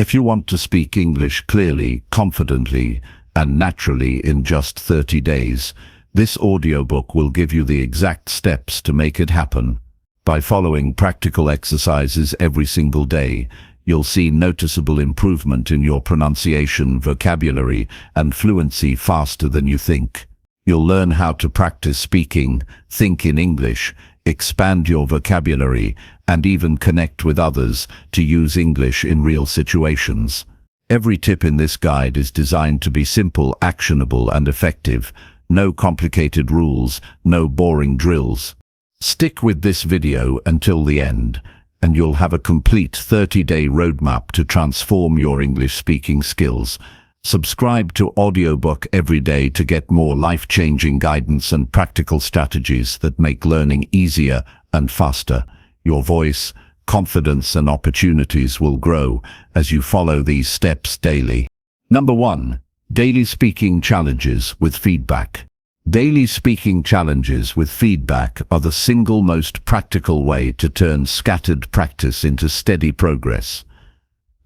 If you want to speak English clearly, confidently, and naturally in just 30 days, this audiobook will give you the exact steps to make it happen. By following practical exercises every single day, you'll see noticeable improvement in your pronunciation, vocabulary, and fluency faster than you think. You'll learn how to practice speaking, think in English, expand your vocabulary, and even connect with others to use English in real situations. Every tip in this guide is designed to be simple, actionable, and effective. No complicated rules, no boring drills. Stick with this video until the end, and you'll have a complete 30-day roadmap to transform your English speaking skills. Subscribe to Audiobook every day to get more life-changing guidance and practical strategies that make learning easier and faster. Your voice, confidence, and opportunities will grow as you follow these steps daily. Number 1. Daily speaking challenges with feedback. Daily speaking challenges with feedback are the single most practical way to turn scattered practice into steady progress.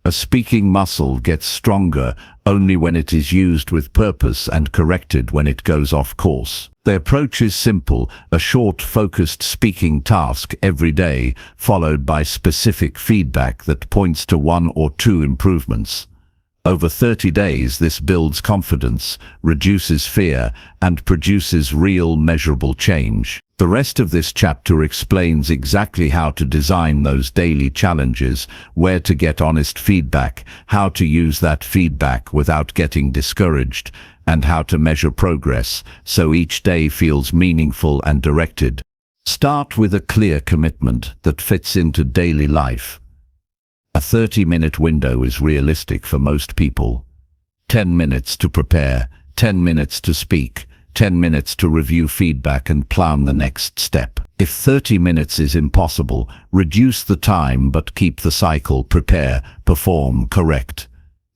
A speaking muscle gets stronger only when it is used with purpose and corrected when it goes off course. The approach is simple: a short, focused speaking task every day, followed by specific feedback that points to 1 or 2 improvements. Over 30 days, this builds confidence, reduces fear, and produces real, measurable change. The rest of this chapter explains exactly how to design those daily challenges, where to get honest feedback, how to use that feedback without getting discouraged, and how to measure progress so each day feels meaningful and directed. Start with a clear commitment that fits into daily life. A 30-minute window is realistic for most people. 10 minutes to prepare, 10 minutes to speak, 10 minutes to review feedback and plan the next step. If 30 minutes is impossible, reduce the time but keep the cycle: prepare, perform, correct.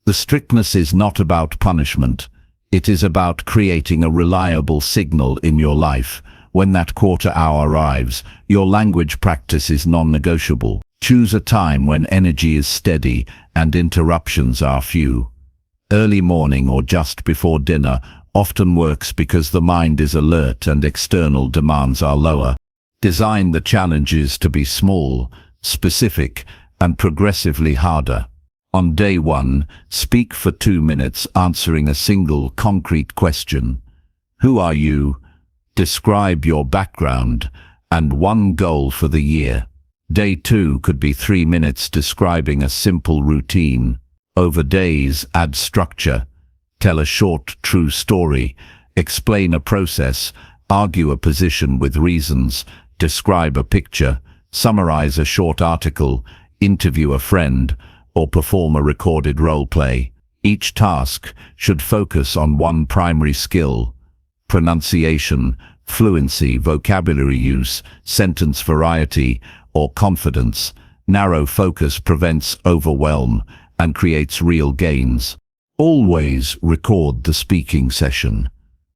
The strictness is not about punishment. It is about creating a reliable signal in your life. When that quarter hour arrives, your language practice is non-negotiable. Choose a time when energy is steady and interruptions are few. Early morning or just before dinner often works because the mind is alert and external demands are lower. Design the challenges to be small, specific, and progressively harder. On day 1, speak for 2 minutes answering a single concrete question. Who are you? Describe your background, and 1 goal for the year. Day 2 could be 3 minutes describing a simple routine. Over days, add structure. Tell a short, true story. Explain a process. Argue a position with reasons. Describe a picture. Summarize a short article. Interview a friend, or perform a recorded role play. Each task should focus on 1 primary skill: pronunciation, fluency, vocabulary use, sentence variety, or confidence. Narrow focus prevents overwhelm and creates real gains. Always record the speaking session.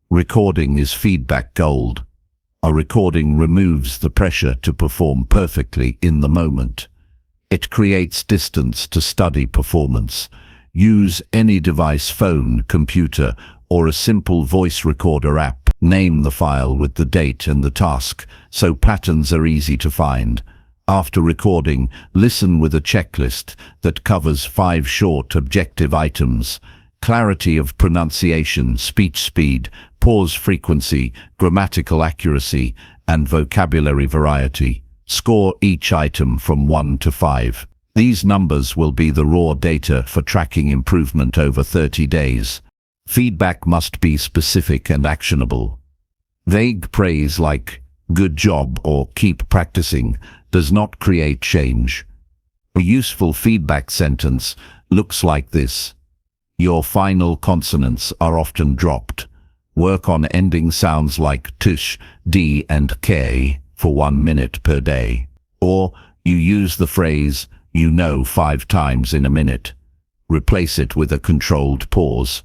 Recording is feedback gold. A recording removes the pressure to perform perfectly in the moment. It creates distance to study performance. Use any device: phone, computer, or a simple voice recorder app. Name the file with the date and the task, so patterns are easy to find. After recording, listen with a checklist that covers 5 short, objective items: clarity of pronunciation, speech speed, pause frequency, grammatical accuracy, and vocabulary variety. Score each item from 1 to 5. These numbers will be the raw data for tracking improvement over 30 days. Feedback must be specific and actionable. Vague praise like "good job" or "keep practicing" does not create change. A useful feedback sentence looks like this: your final consonants are often dropped. Work on ending sounds like tush, d, and k for 1 minute per day. Or you use the phrase "you know" 5 times in a minute. Replace it with a controlled pause.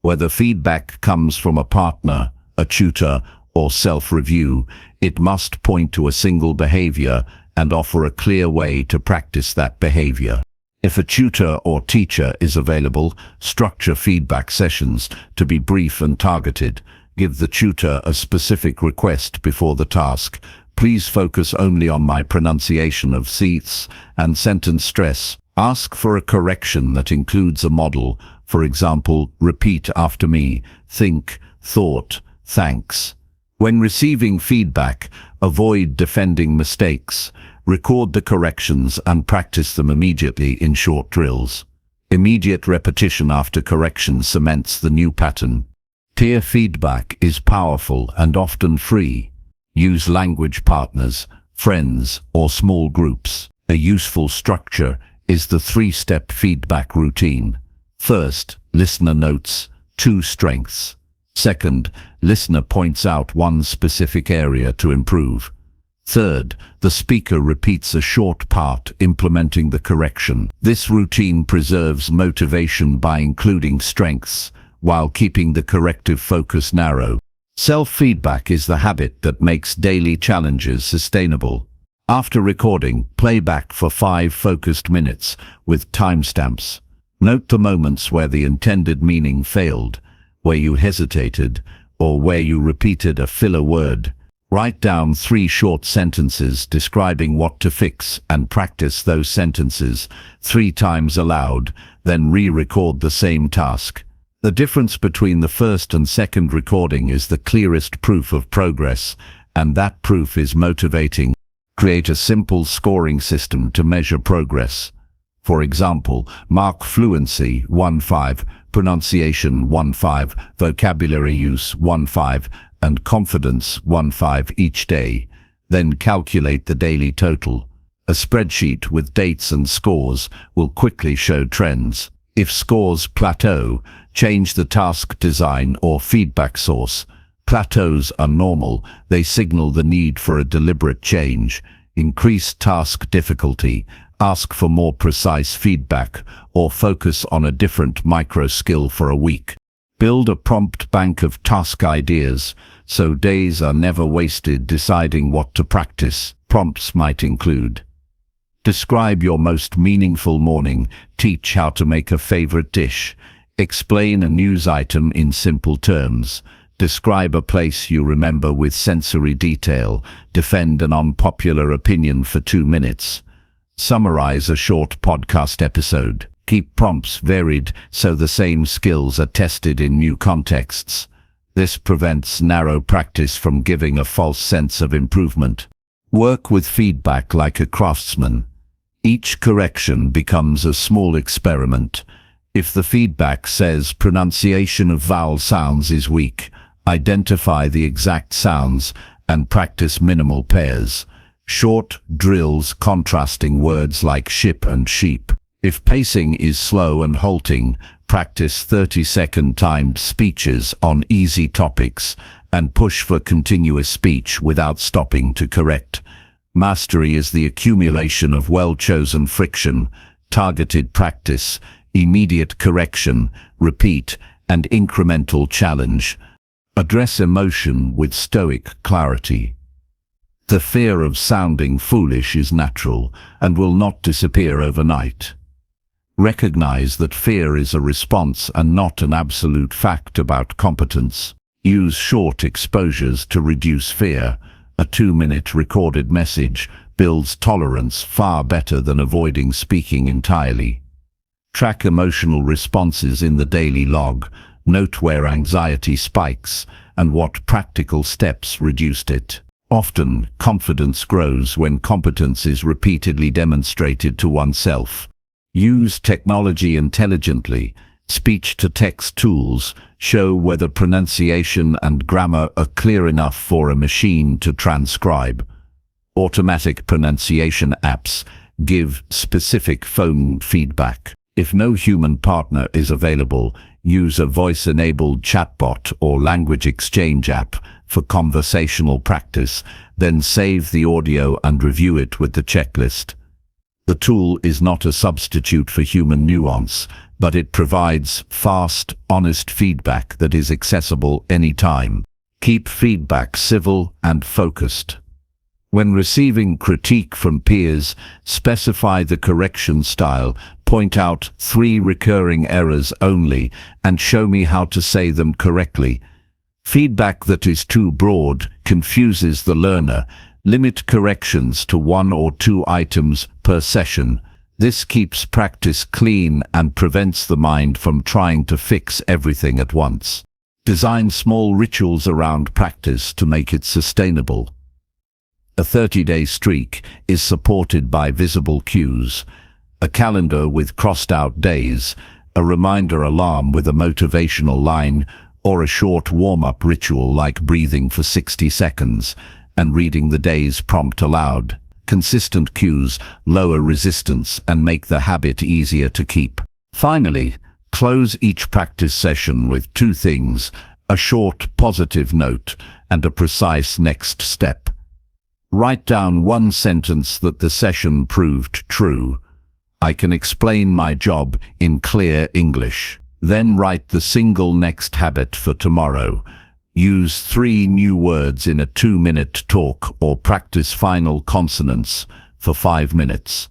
Whether feedback comes from a partner, a tutor, or self-review, it must point to a single behavior and offer a clear way to practice that behavior. If a tutor or teacher is available, structure feedback sessions to be brief and targeted. Give the tutor a specific request before the task. Please focus only on my pronunciation of seats and sentence stress. Ask for a correction that includes a model. For example, repeat after me, think, thought, thanks. When receiving feedback, avoid defending mistakes. Record the corrections and practice them immediately in short drills. Immediate repetition after correction cements the new pattern. Peer feedback is powerful and often free. Use language partners, friends, or small groups. A useful structure is the 3-step feedback routine. First, listener notes 2 strengths. Second, listener points out one specific area to improve. Third, the speaker repeats a short part implementing the correction. This routine preserves motivation by including strengths while keeping the corrective focus narrow. Self-feedback is the habit that makes daily challenges sustainable. After recording, play back for 5 focused minutes with timestamps. Note the moments where the intended meaning failed, where you hesitated, or where you repeated a filler word. Write down 3 short sentences describing what to fix and practice those sentences 3 times aloud, then re-record the same task. The difference between the first and second recording is the clearest proof of progress, and that proof is motivating. Create a simple scoring system to measure progress. For example, mark fluency 1-5, pronunciation 1-5, vocabulary use 1-5, and confidence 1-5 each day. Then calculate the daily total. A spreadsheet with dates and scores will quickly show trends. If scores plateau, change the task design or feedback source. Plateaus are normal. They signal the need for a deliberate change. Increase task difficulty. Ask for more precise feedback or focus on a different micro skill for a week. Build a prompt bank of task ideas so days are never wasted deciding what to practice. Prompts might include: describe your most meaningful morning. Teach how to make a favorite dish. Explain a news item in simple terms. Describe a place you remember with sensory detail. Defend an unpopular opinion for 2 minutes. Summarize a short podcast episode. Keep prompts varied so the same skills are tested in new contexts. This prevents narrow practice from giving a false sense of improvement. Work with feedback like a craftsman. Each correction becomes a small experiment. If the feedback says pronunciation of vowel sounds is weak, identify the exact sounds and practice minimal pairs. Short drills contrasting words like ship and sheep. If pacing is slow and halting, practice 30-second timed speeches on easy topics and push for continuous speech without stopping to correct. Mastery is the accumulation of well-chosen friction, targeted practice, immediate correction, repeat, and incremental challenge. Address emotion with stoic clarity. The fear of sounding foolish is natural and will not disappear overnight. Recognize that fear is a response and not an absolute fact about competence. Use short exposures to reduce fear. A 2-minute recorded message builds tolerance far better than avoiding speaking entirely. Track emotional responses in the daily log. Note where anxiety spikes and what practical steps reduced it. Often, confidence grows when competence is repeatedly demonstrated to oneself. Use technology intelligently. Speech-to-text tools show whether pronunciation and grammar are clear enough for a machine to transcribe. Automatic pronunciation apps give specific phone feedback. If no human partner is available, use a voice-enabled chatbot or language exchange app for conversational practice, then save the audio and review it with the checklist. The tool is not a substitute for human nuance, but it provides fast, honest feedback that is accessible anytime. Keep feedback civil and focused. When receiving critique from peers, specify the correction style, point out 3 recurring errors only, and show me how to say them correctly. Feedback that is too broad confuses the learner. Limit corrections to 1 or 2 items per session. This keeps practice clean and prevents the mind from trying to fix everything at once. Design small rituals around practice to make it sustainable. A 30-day streak is supported by visible cues, a calendar with crossed-out days, a reminder alarm with a motivational line, or a short warm-up ritual like breathing for 60 seconds and reading the day's prompt aloud. Consistent cues lower resistance and make the habit easier to keep. Finally, close each practice session with 2 things: a short positive note and a precise next step. Write down 1 sentence that the session proved true. I can explain my job in clear English. Then write the single next habit for tomorrow. Use 3 new words in a 2-minute talk or practice final consonants for 5 minutes.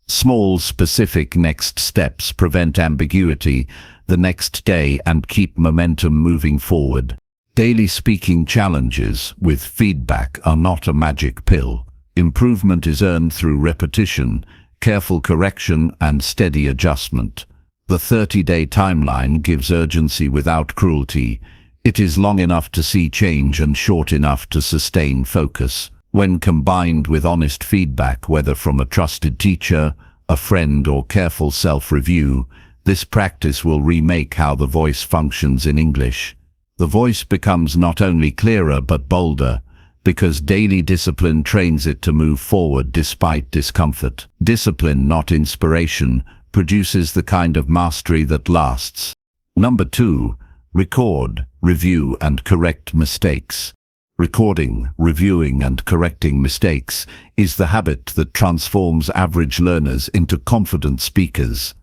Small, specific next steps prevent ambiguity the next day and keep momentum moving forward. Daily speaking challenges with feedback are not a magic pill. Improvement is earned through repetition, careful correction, and steady adjustment. The 30-day timeline gives urgency without cruelty. It is long enough to see change and short enough to sustain focus. When combined with honest feedback, whether from a trusted teacher, a friend, or careful self-review, this practice will remake how the voice functions in English. The voice becomes not only clearer but bolder, because daily discipline trains it to move forward despite discomfort. Discipline, not inspiration, produces the kind of mastery that lasts. Number 2. Record, review, and correct mistakes. Recording, reviewing, and correcting mistakes is the habit that transforms average learners into confident speakers.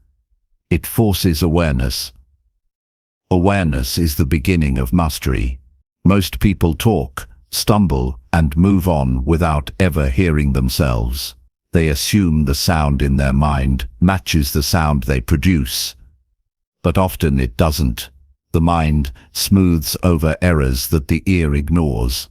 It forces awareness. Awareness is the beginning of mastery. Most people talk, stumble, and move on without ever hearing themselves. They assume the sound in their mind matches the sound they produce. But often it doesn't. The mind smooths over errors that the ear ignores.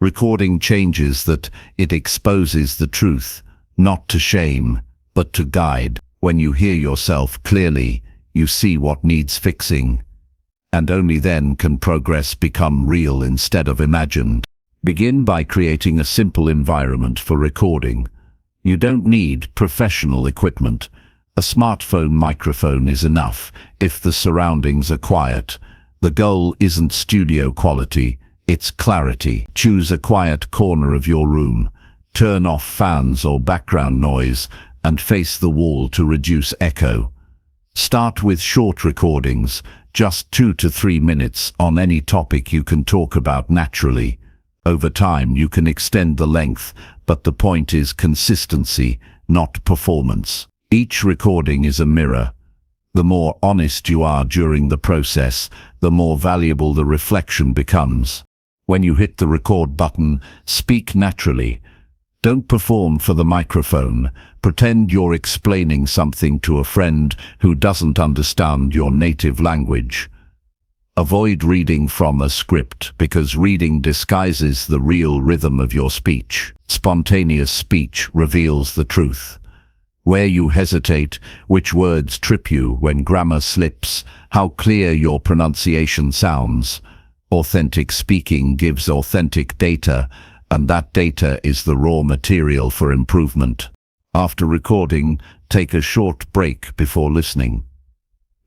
Recording changes that. It exposes the truth, not to shame, but to guide. When you hear yourself clearly, you see what needs fixing, and only then can progress become real instead of imagined. Begin by creating a simple environment for recording. You don't need professional equipment. A smartphone microphone is enough if the surroundings are quiet. The goal isn't studio quality, it's clarity. Choose a quiet corner of your room. Turn off fans or background noise and face the wall to reduce echo. Start with short recordings, just 2 to 3 minutes on any topic you can talk about naturally. Over time you can extend the length, but the point is consistency, not performance. Each recording is a mirror. The more honest you are during the process, the more valuable the reflection becomes. When you hit the record button, speak naturally. Don't perform for the microphone. Pretend you're explaining something to a friend who doesn't understand your native language. Avoid reading from a script because reading disguises the real rhythm of your speech. Spontaneous speech reveals the truth. Where you hesitate, which words trip you when grammar slips, how clear your pronunciation sounds. Authentic speaking gives authentic data, and that data is the raw material for improvement. After recording, take a short break before listening.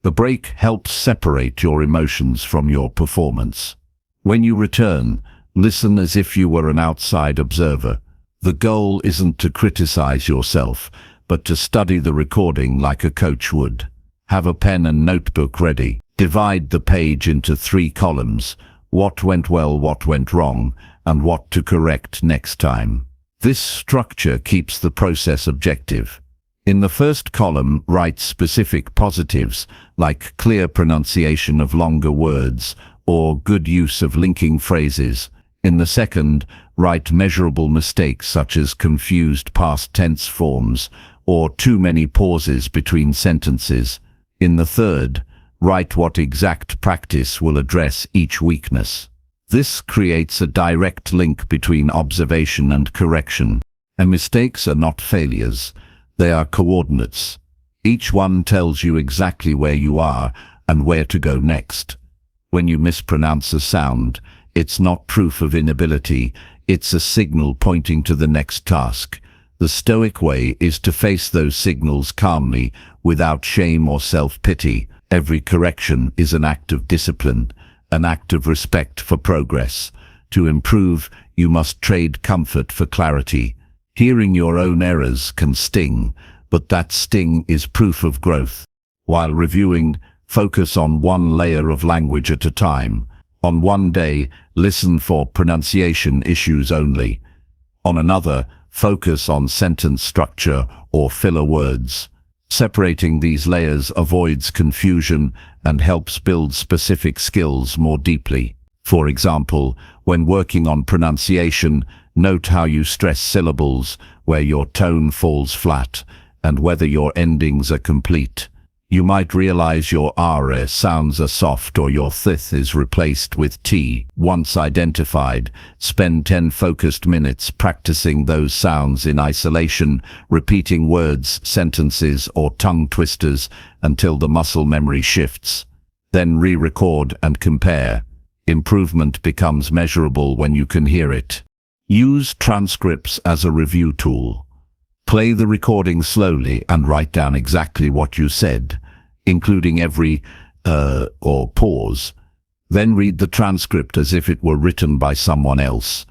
The break helps separate your emotions from your performance. When you return, listen as if you were an outside observer. The goal isn't to criticize yourself, but to study the recording like a coach would. Have a pen and notebook ready. Divide the page into 3 columns: what went well, what went wrong, and what to correct next time. This structure keeps the process objective. In the first column, write specific positives, like clear pronunciation of longer words or good use of linking phrases. In the second, write measurable mistakes such as confused past tense forms or too many pauses between sentences. In the third, write what exact practice will address each weakness. This creates a direct link between observation and correction. And mistakes are not failures, they are coordinates. Each one tells you exactly where you are and where to go next. When you mispronounce a sound, it's not proof of inability, it's a signal pointing to the next task. The Stoic way is to face those signals calmly, without shame or self-pity. Every correction is an act of discipline, an act of respect for progress. To improve, you must trade comfort for clarity. Hearing your own errors can sting, but that sting is proof of growth. While reviewing, focus on one layer of language at a time. On one day, listen for pronunciation issues only. On another, focus on sentence structure or filler words. Separating these layers avoids confusion and helps build specific skills more deeply. For example, when working on pronunciation, note how you stress syllables, where your tone falls flat, and whether your endings are complete. You might realize your R sounds are soft or your th is replaced with T. Once identified, spend 10 focused minutes practicing those sounds in isolation, repeating words, sentences, or tongue twisters until the muscle memory shifts. Then re-record and compare. Improvement becomes measurable when you can hear it. Use transcripts as a review tool. Play the recording slowly and write down exactly what you said, including every or pause. Then read the transcript as if it were written by someone else.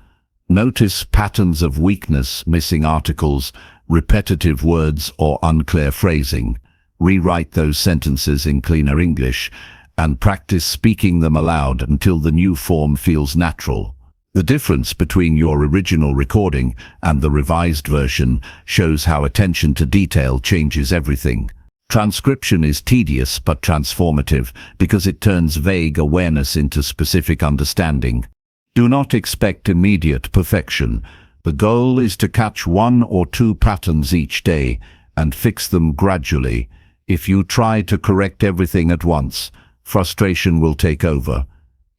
Notice patterns of weakness, missing articles, repetitive words, or unclear phrasing. Rewrite those sentences in cleaner English and practice speaking them aloud until the new form feels natural. The difference between your original recording and the revised version shows how attention to detail changes everything. Transcription is tedious but transformative because it turns vague awareness into specific understanding. Do not expect immediate perfection. The goal is to catch 1 or 2 patterns each day and fix them gradually. If you try to correct everything at once, frustration will take over.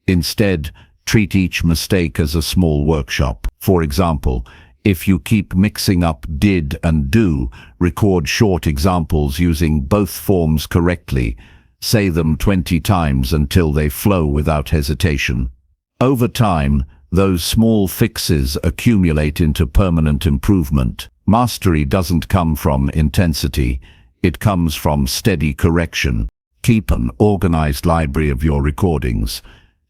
Instead, treat each mistake as a small workshop. For example, if you keep mixing up did and do, record short examples using both forms correctly. Say them 20 times until they flow without hesitation. Over time, those small fixes accumulate into permanent improvement. Mastery doesn't come from intensity, it comes from steady correction. Keep an organized library of your recordings.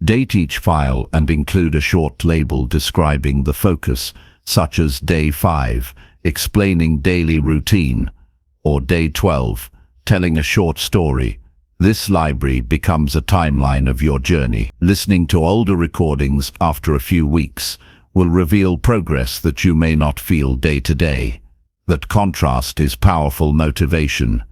Date each file and include a short label describing the focus, such as Day 5, explaining daily routine, or Day 12, telling a short story. This library becomes a timeline of your journey. Listening to older recordings after a few weeks will reveal progress that you may not feel day to day. That contrast is powerful motivation.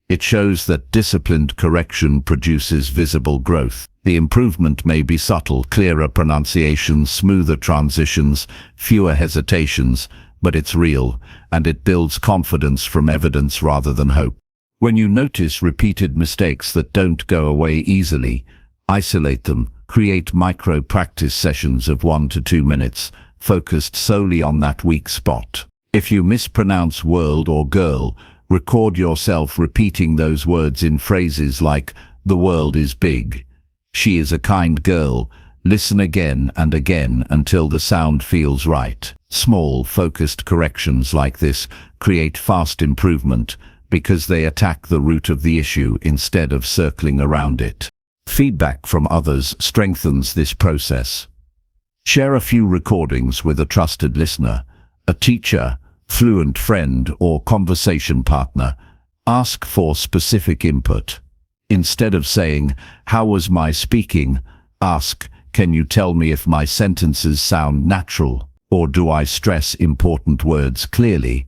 It shows that disciplined correction produces visible growth. The improvement may be subtle, clearer pronunciations, smoother transitions, fewer hesitations, but it's real, and it builds confidence from evidence rather than hope. When you notice repeated mistakes that don't go away easily, isolate them. Create micro-practice sessions of 1 to 2 minutes, focused solely on that weak spot. If you mispronounce world or girl, record yourself repeating those words in phrases like, "The world is big," "She is a kind girl." Listen again and again until the sound feels right. Small, focused corrections like this create fast improvement because they attack the root of the issue instead of circling around it. Feedback from others strengthens this process. Share a few recordings with a trusted listener, a teacher, fluent friend, or conversation partner. Ask for specific input. Instead of saying, "How was my speaking?" ask, "Can you tell me if my sentences sound natural, or do I stress important words clearly?"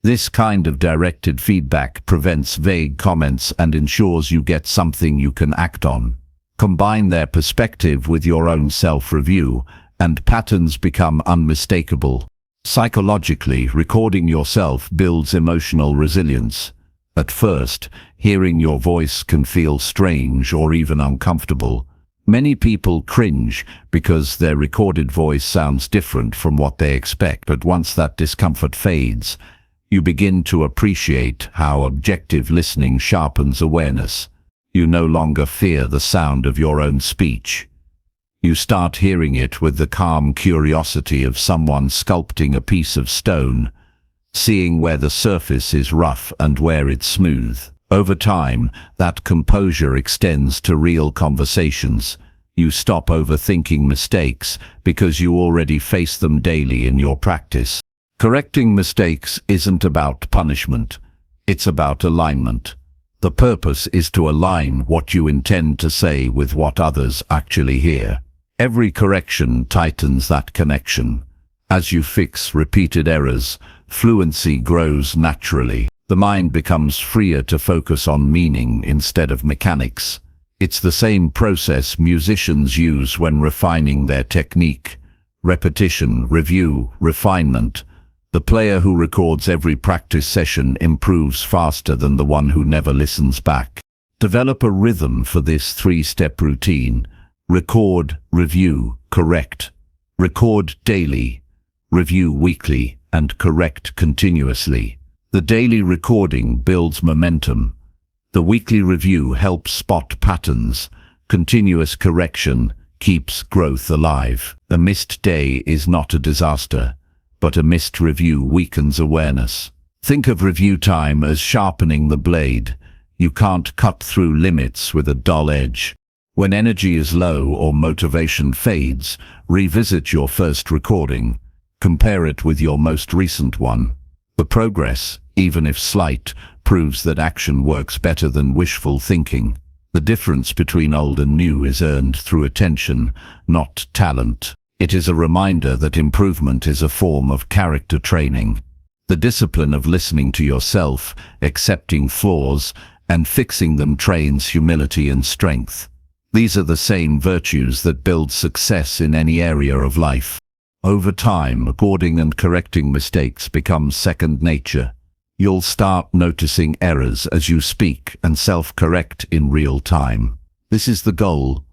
This kind of directed feedback prevents vague comments and ensures you get something you can act on. Combine their perspective with your own self-review, and patterns become unmistakable. Psychologically, recording yourself builds emotional resilience. At first, hearing your voice can feel strange or even uncomfortable. Many people cringe because their recorded voice sounds different from what they expect, but once that discomfort fades, you begin to appreciate how objective listening sharpens awareness. You no longer fear the sound of your own speech. You start hearing it with the calm curiosity of someone sculpting a piece of stone, seeing where the surface is rough and where it's smooth. Over time, that composure extends to real conversations. You stop overthinking mistakes because you already face them daily in your practice. Correcting mistakes isn't about punishment. It's about alignment. The purpose is to align what you intend to say with what others actually hear. Every correction tightens that connection. As you fix repeated errors, fluency grows naturally. The mind becomes freer to focus on meaning instead of mechanics. It's the same process musicians use when refining their technique. Repetition, review, refinement. The player who records every practice session improves faster than the one who never listens back. Develop a rhythm for this three-step routine. Record, review, correct. Record daily, review weekly, and correct continuously. The daily recording builds momentum. The weekly review helps spot patterns. Continuous correction keeps growth alive. A missed day is not a disaster, but a missed review weakens awareness. Think of review time as sharpening the blade. You can't cut through limits with a dull edge. When energy is low or motivation fades, revisit your first recording. Compare it with your most recent one. The progress, even if slight, proves that action works better than wishful thinking. The difference between old and new is earned through attention, not talent. It is a reminder that improvement is a form of character training. The discipline of listening to yourself, accepting flaws, and fixing them trains humility and strength. These are the same virtues that build success in any area of life. Over time, recording and correcting mistakes becomes second nature. You'll start noticing errors as you speak and self-correct in real time. This is the goal: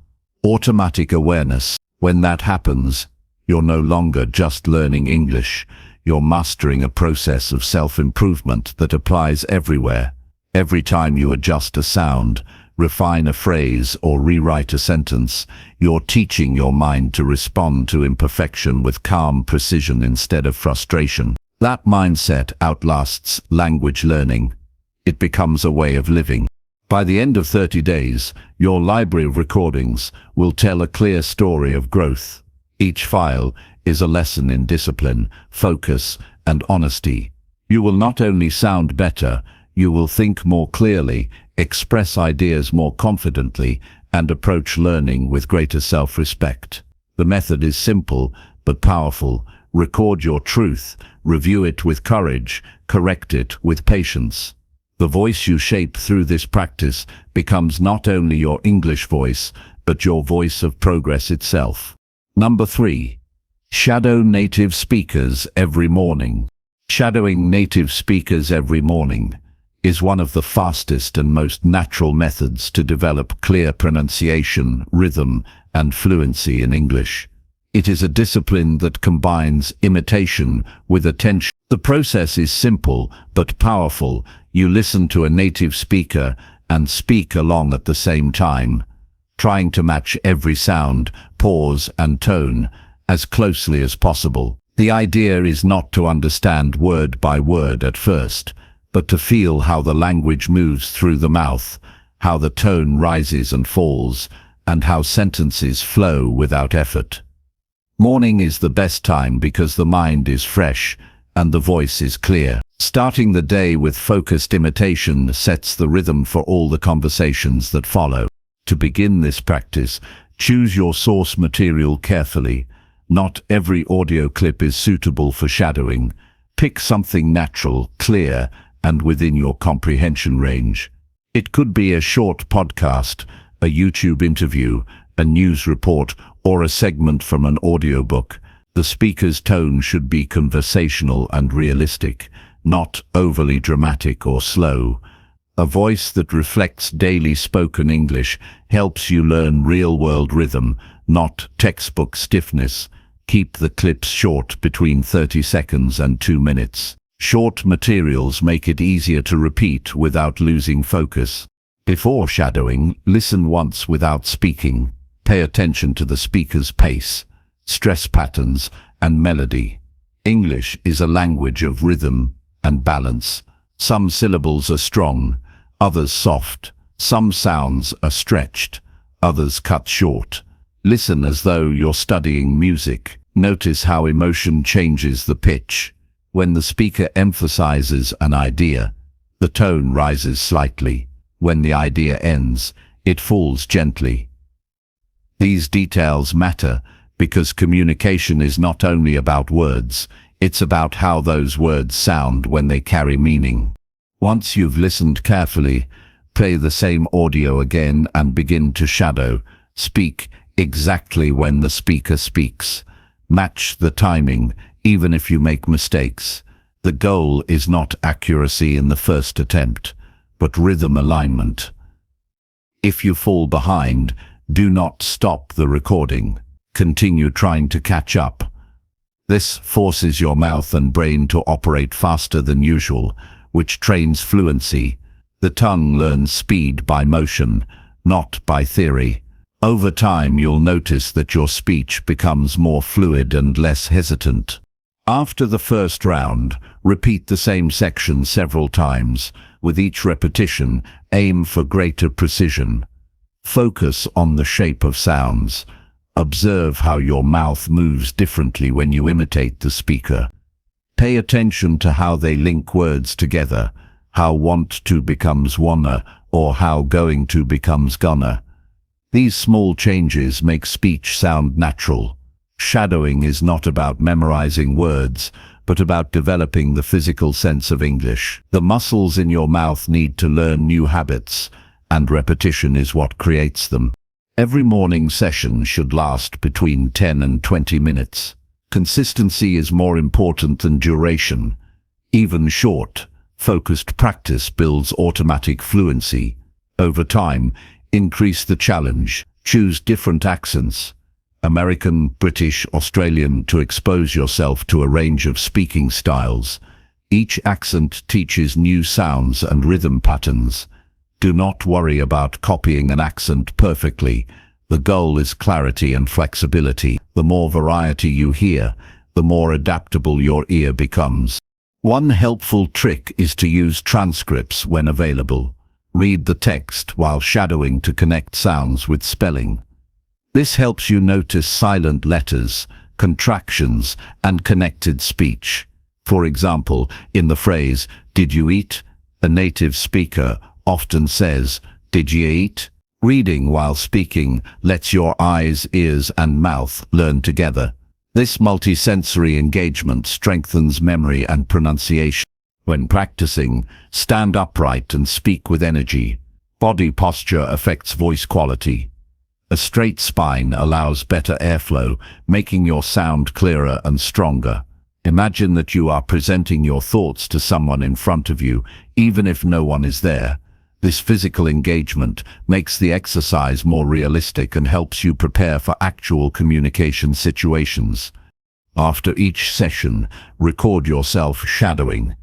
automatic awareness. When that happens, you're no longer just learning English. You're mastering a process of self-improvement that applies everywhere. Every time you adjust a sound, refine a phrase, or rewrite a sentence, you're teaching your mind to respond to imperfection with calm precision instead of frustration. That mindset outlasts language learning. It becomes a way of living. By the end of 30 days, your library of recordings will tell a clear story of growth. Each file is a lesson in discipline, focus, and honesty. You will not only sound better, you will think more clearly, express ideas more confidently, and approach learning with greater self-respect. The method is simple but powerful. Record your truth, review it with courage, correct it with patience. The voice you shape through this practice becomes not only your English voice, but your voice of progress itself. Number 3. Shadow native speakers every morning. Shadowing native speakers every morning is one of the fastest and most natural methods to develop clear pronunciation, rhythm, and fluency in English. It is a discipline that combines imitation with attention. The process is simple but powerful. You listen to a native speaker and speak along at the same time, trying to match every sound, pause, and tone as closely as possible. The idea is not to understand word by word at first, but to feel how the language moves through the mouth, how the tone rises and falls, and how sentences flow without effort. Morning is the best time because the mind is fresh and the voice is clear. Starting the day with focused imitation sets the rhythm for all the conversations that follow. To begin this practice, choose your source material carefully. Not every audio clip is suitable for shadowing. Pick something natural, clear, and within your comprehension range. It could be a short podcast, a YouTube interview, a news report, or a segment from an audiobook, the speaker's tone should be conversational and realistic, not overly dramatic or slow. A voice that reflects daily spoken English helps you learn real-world rhythm, not textbook stiffness. Keep the clips short, between 30 seconds and 2 minutes. Short materials make it easier to repeat without losing focus. Before shadowing, listen once without speaking. Pay attention to the speaker's pace, stress patterns, and melody. English is a language of rhythm and balance. Some syllables are strong, others soft. Some sounds are stretched, others cut short. Listen as though you're studying music. Notice how emotion changes the pitch. When the speaker emphasizes an idea, the tone rises slightly. When the idea ends, it falls gently. These details matter because communication is not only about words, it's about how those words sound when they carry meaning. Once you've listened carefully, play the same audio again and begin to shadow. Speak exactly when the speaker speaks. Match the timing, even if you make mistakes. The goal is not accuracy in the first attempt, but rhythm alignment. If you fall behind, do not stop the recording. Continue trying to catch up. This forces your mouth and brain to operate faster than usual, which trains fluency. The tongue learns speed by motion, not by theory. Over time, you'll notice that your speech becomes more fluid and less hesitant. After the first round, repeat the same section several times. With each repetition, aim for greater precision. Focus on the shape of sounds. Observe how your mouth moves differently when you imitate the speaker. Pay attention to how they link words together, how want to becomes wanna, or how going to becomes gonna. These small changes make speech sound natural. Shadowing is not about memorizing words, but about developing the physical sense of English. The muscles in your mouth need to learn new habits, and repetition is what creates them. Every morning session should last between 10 and 20 minutes. Consistency is more important than duration. Even short, focused practice builds automatic fluency. Over time, increase the challenge. Choose different accents, American, British, Australian, to expose yourself to a range of speaking styles. Each accent teaches new sounds and rhythm patterns. Do not worry about copying an accent perfectly. The goal is clarity and flexibility. The more variety you hear, the more adaptable your ear becomes. One helpful trick is to use transcripts when available. Read the text while shadowing to connect sounds with spelling. This helps you notice silent letters, contractions, and connected speech. For example, in the phrase, "Did you eat?" a native speaker often says, "Did you eat?" Reading while speaking lets your eyes, ears, and mouth learn together. This multisensory engagement strengthens memory and pronunciation. When practicing, stand upright and speak with energy. Body posture affects voice quality. A straight spine allows better airflow, making your sound clearer and stronger. Imagine that you are presenting your thoughts to someone in front of you, even if no one is there. This physical engagement makes the exercise more realistic and helps you prepare for actual communication situations. After each session, record yourself shadowing.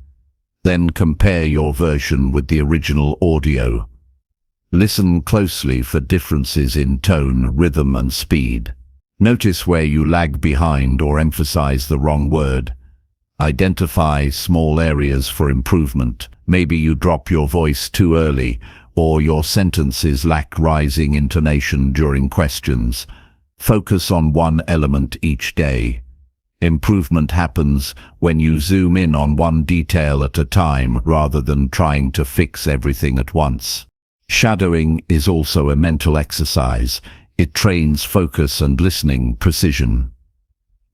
Then compare your version with the original audio. Listen closely for differences in tone, rhythm, and speed. Notice where you lag behind or emphasize the wrong word. Identify small areas for improvement. Maybe you drop your voice too early, or your sentences lack rising intonation during questions. Focus on one element each day. Improvement happens when you zoom in on one detail at a time rather than trying to fix everything at once. Shadowing is also a mental exercise. It trains focus and listening precision.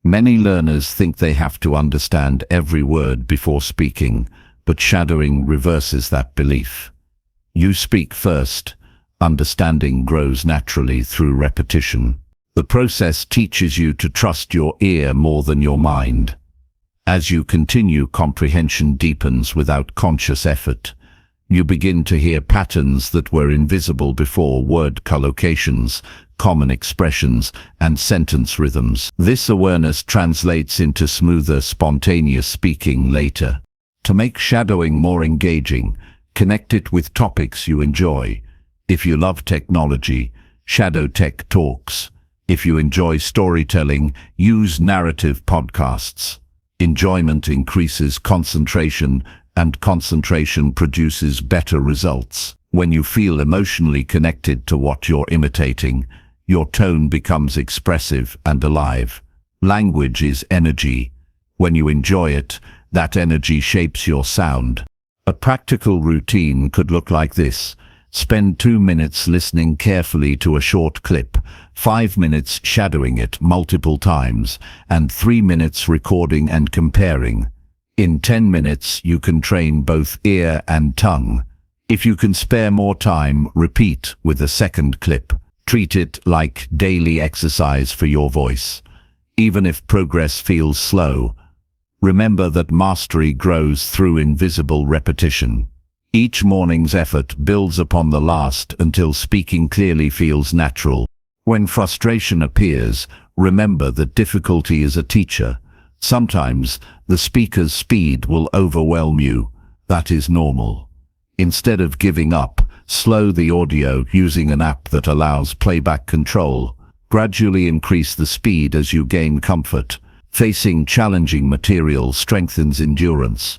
Many learners think they have to understand every word before speaking, but shadowing reverses that belief. You speak first, Understanding grows naturally through repetition. The process teaches you to trust your ear more than your mind. As you continue, comprehension deepens without conscious effort. You begin to hear patterns that were invisible before: word collocations, common expressions, and sentence rhythms. This awareness translates into smoother, spontaneous speaking later. To make shadowing more engaging, connect it with topics you enjoy. If you love technology, shadow tech talks. If you enjoy storytelling, use narrative podcasts. Enjoyment increases concentration, and concentration produces better results. When you feel emotionally connected to what you're imitating, your tone becomes expressive and alive. Language is energy. When you enjoy it, that energy shapes your sound. A practical routine could look like this. Spend 2 minutes listening carefully to a short clip, 5 minutes shadowing it multiple times, and 3 minutes recording and comparing. In 10 minutes, you can train both ear and tongue. If you can spare more time, repeat with a second clip. Treat it like daily exercise for your voice. Even if progress feels slow, remember that mastery grows through invisible repetition. Each morning's effort builds upon the last until speaking clearly feels natural. When frustration appears, remember that difficulty is a teacher. Sometimes the speaker's speed will overwhelm you. That is normal. Instead of giving up, slow the audio using an app that allows playback control. Gradually increase the speed as you gain comfort. Facing challenging material strengthens endurance.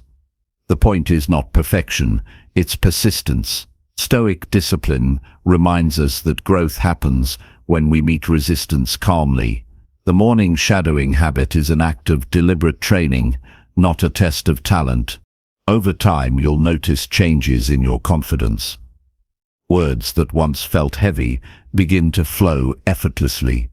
The point is not perfection, it's persistence. Stoic discipline reminds us that growth happens when we meet resistance calmly. The morning shadowing habit is an act of deliberate training, not a test of talent. Over time, you'll notice changes in your confidence. Words that once felt heavy begin to flow effortlessly.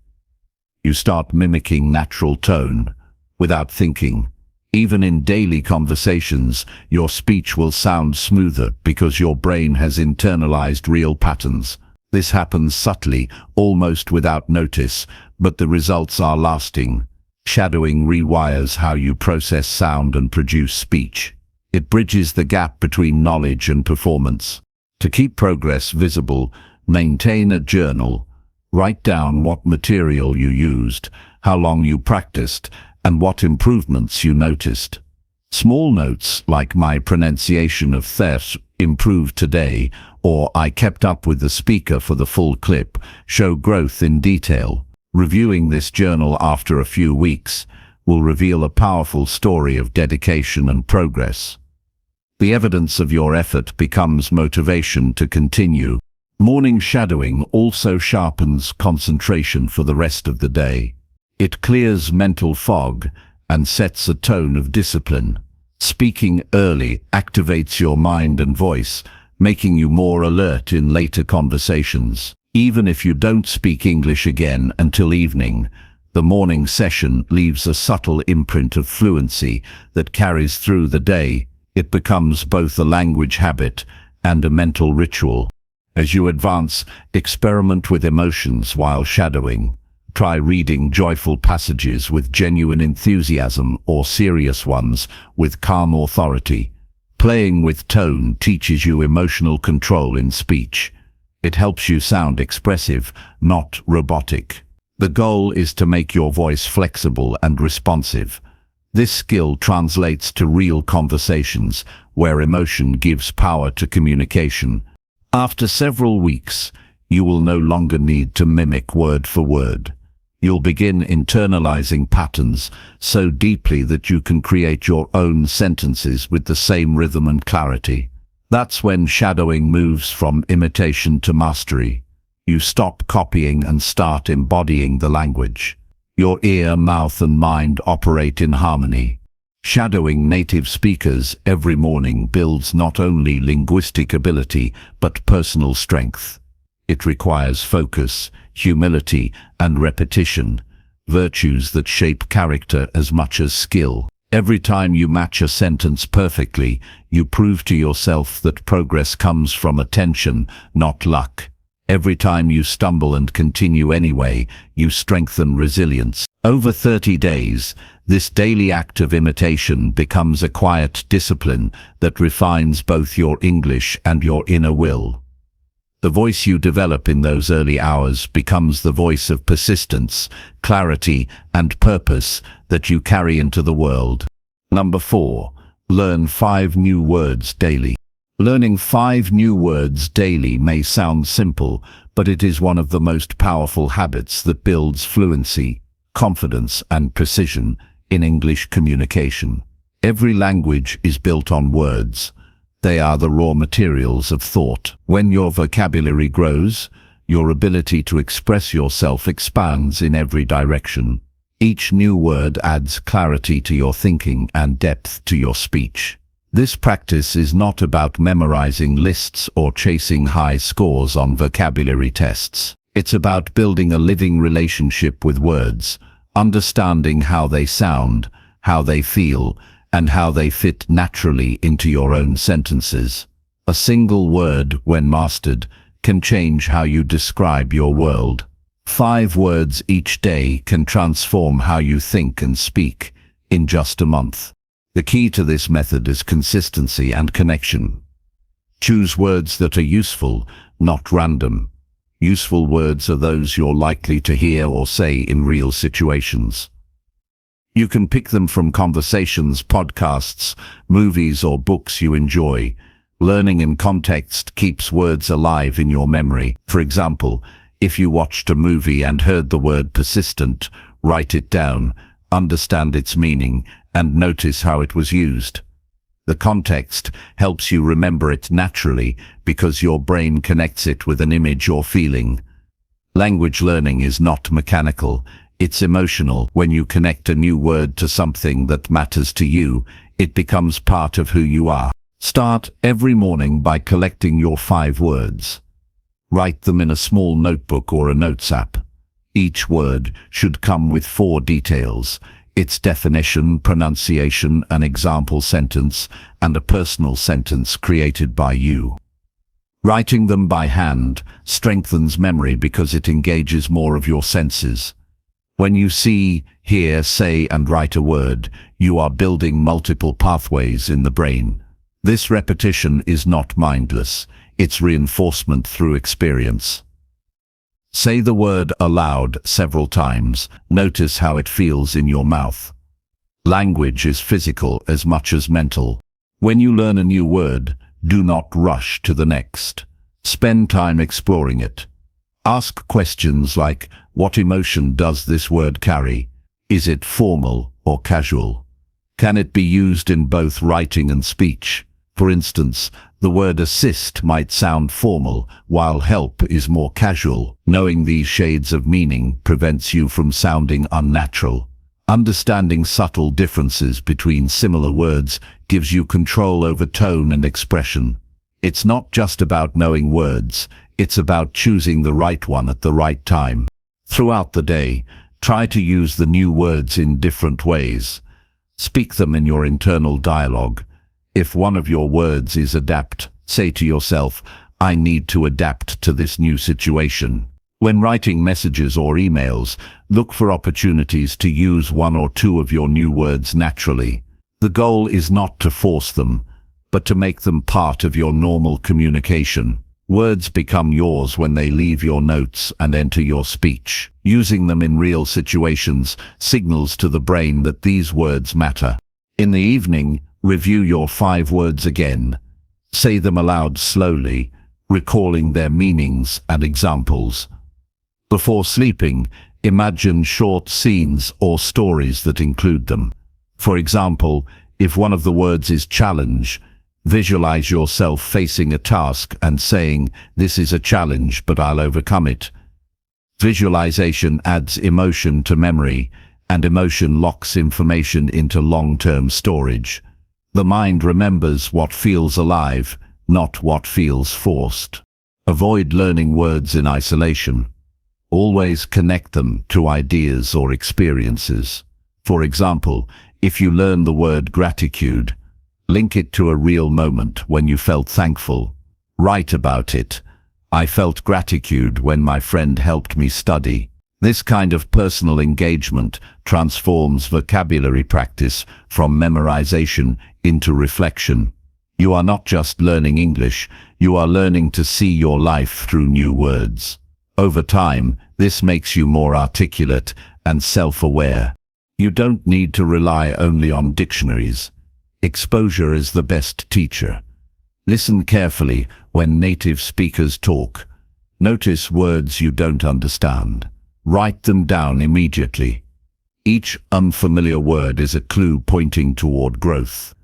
You start mimicking natural tone without thinking. Even in daily conversations, your speech will sound smoother because your brain has internalized real patterns. This happens subtly, almost without notice, but the results are lasting. Shadowing rewires how you process sound and produce speech. It bridges the gap between knowledge and performance. To keep progress visible, maintain a journal. Write down what material you used, how long you practiced, and what improvements you noticed. Small notes like "my pronunciation of theft improved today," or "I kept up with the speaker for the full clip," show growth in detail. Reviewing this journal after a few weeks will reveal a powerful story of dedication and progress. The evidence of your effort becomes motivation to continue. Morning shadowing also sharpens concentration for the rest of the day. It clears mental fog and sets a tone of discipline. Speaking early activates your mind and voice, making you more alert in later conversations. Even if you don't speak English again until evening, the morning session leaves a subtle imprint of fluency that carries through the day. It becomes both a language habit and a mental ritual. As you advance, experiment with emotions while shadowing. Try reading joyful passages with genuine enthusiasm or serious ones with calm authority. Playing with tone teaches you emotional control in speech. It helps you sound expressive, not robotic. The goal is to make your voice flexible and responsive. This skill translates to real conversations where emotion gives power to communication. After several weeks, you will no longer need to mimic word for word. You'll begin internalizing patterns so deeply that you can create your own sentences with the same rhythm and clarity. That's when shadowing moves from imitation to mastery. You stop copying and start embodying the language. Your ear, mouth, and mind operate in harmony. Shadowing native speakers every morning builds not only linguistic ability, but personal strength. It requires focus, humility, and repetition, virtues that shape character as much as skill. Every time you match a sentence perfectly, you prove to yourself that progress comes from attention, not luck. Every time you stumble and continue anyway, you strengthen resilience. Over 30 days, this daily act of imitation becomes a quiet discipline that refines both your English and your inner will. The voice you develop in those early hours becomes the voice of persistence, clarity, and purpose that you carry into the world. Number 4. Learn 5 new words daily. Learning 5 new words daily may sound simple, but it is one of the most powerful habits that builds fluency, confidence, and precision in English communication. Every language is built on words. They are the raw materials of thought. When your vocabulary grows, your ability to express yourself expands in every direction. Each new word adds clarity to your thinking and depth to your speech. This practice is not about memorizing lists or chasing high scores on vocabulary tests. It's about building a living relationship with words, understanding how they sound, how they feel, and how they fit naturally into your own sentences. A single word, when mastered, can change how you describe your world. 5 words each day can transform how you think and speak in just a month. The key to this method is consistency and connection. Choose words that are useful, not random. Useful words are those you're likely to hear or say in real situations. You can pick them from conversations, podcasts, movies, or books you enjoy. Learning in context keeps words alive in your memory. For example, if you watched a movie and heard the word persistent, write it down, understand its meaning, and notice how it was used. The context helps you remember it naturally because your brain connects it with an image or feeling. Language learning is not mechanical, it's emotional. When you connect a new word to something that matters to you, it becomes part of who you are. Start every morning by collecting your 5 words. Write them in a small notebook or a notes app. Each word should come with 4 details: its definition, pronunciation, an example sentence, and a personal sentence created by you. Writing them by hand strengthens memory because it engages more of your senses. When you see, hear, say, and write a word, you are building multiple pathways in the brain. This repetition is not mindless, it's reinforcement through experience. Say the word aloud several times. Notice how it feels in your mouth. Language is physical as much as mental. When you learn a new word, do not rush to the next. Spend time exploring it. Ask questions like, what emotion does this word carry? Is it formal or casual? Can it be used in both writing and speech? For instance, the word assist might sound formal, while help is more casual. Knowing these shades of meaning prevents you from sounding unnatural. Understanding subtle differences between similar words gives you control over tone and expression. It's not just about knowing words, it's about choosing the right one at the right time. Throughout the day, try to use the new words in different ways. Speak them in your internal dialogue. If one of your words is adapt, say to yourself, I need to adapt to this new situation. When writing messages or emails, look for opportunities to use 1 or 2 of your new words naturally. The goal is not to force them, but to make them part of your normal communication. Words become yours when they leave your notes and enter your speech. Using them in real situations signals to the brain that these words matter. In the evening, review your 5 words again. Say them aloud slowly, recalling their meanings and examples. Before sleeping, imagine short scenes or stories that include them. For example, if one of the words is challenge, visualize yourself facing a task and saying, this is a challenge, but I'll overcome it. Visualization adds emotion to memory, and emotion locks information into long-term storage. The mind remembers what feels alive, not what feels forced. Avoid learning words in isolation. Always connect them to ideas or experiences. For example, if you learn the word gratitude, link it to a real moment when you felt thankful. Write about it. I felt gratitude when my friend helped me study. This kind of personal engagement transforms vocabulary practice from memorization into reflection. You are not just learning English, you are learning to see your life through new words. Over time, this makes you more articulate and self-aware. You don't need to rely only on dictionaries. Exposure is the best teacher. Listen carefully when native speakers talk. Notice words you don't understand. Write them down immediately. Each unfamiliar word is a clue pointing toward growth.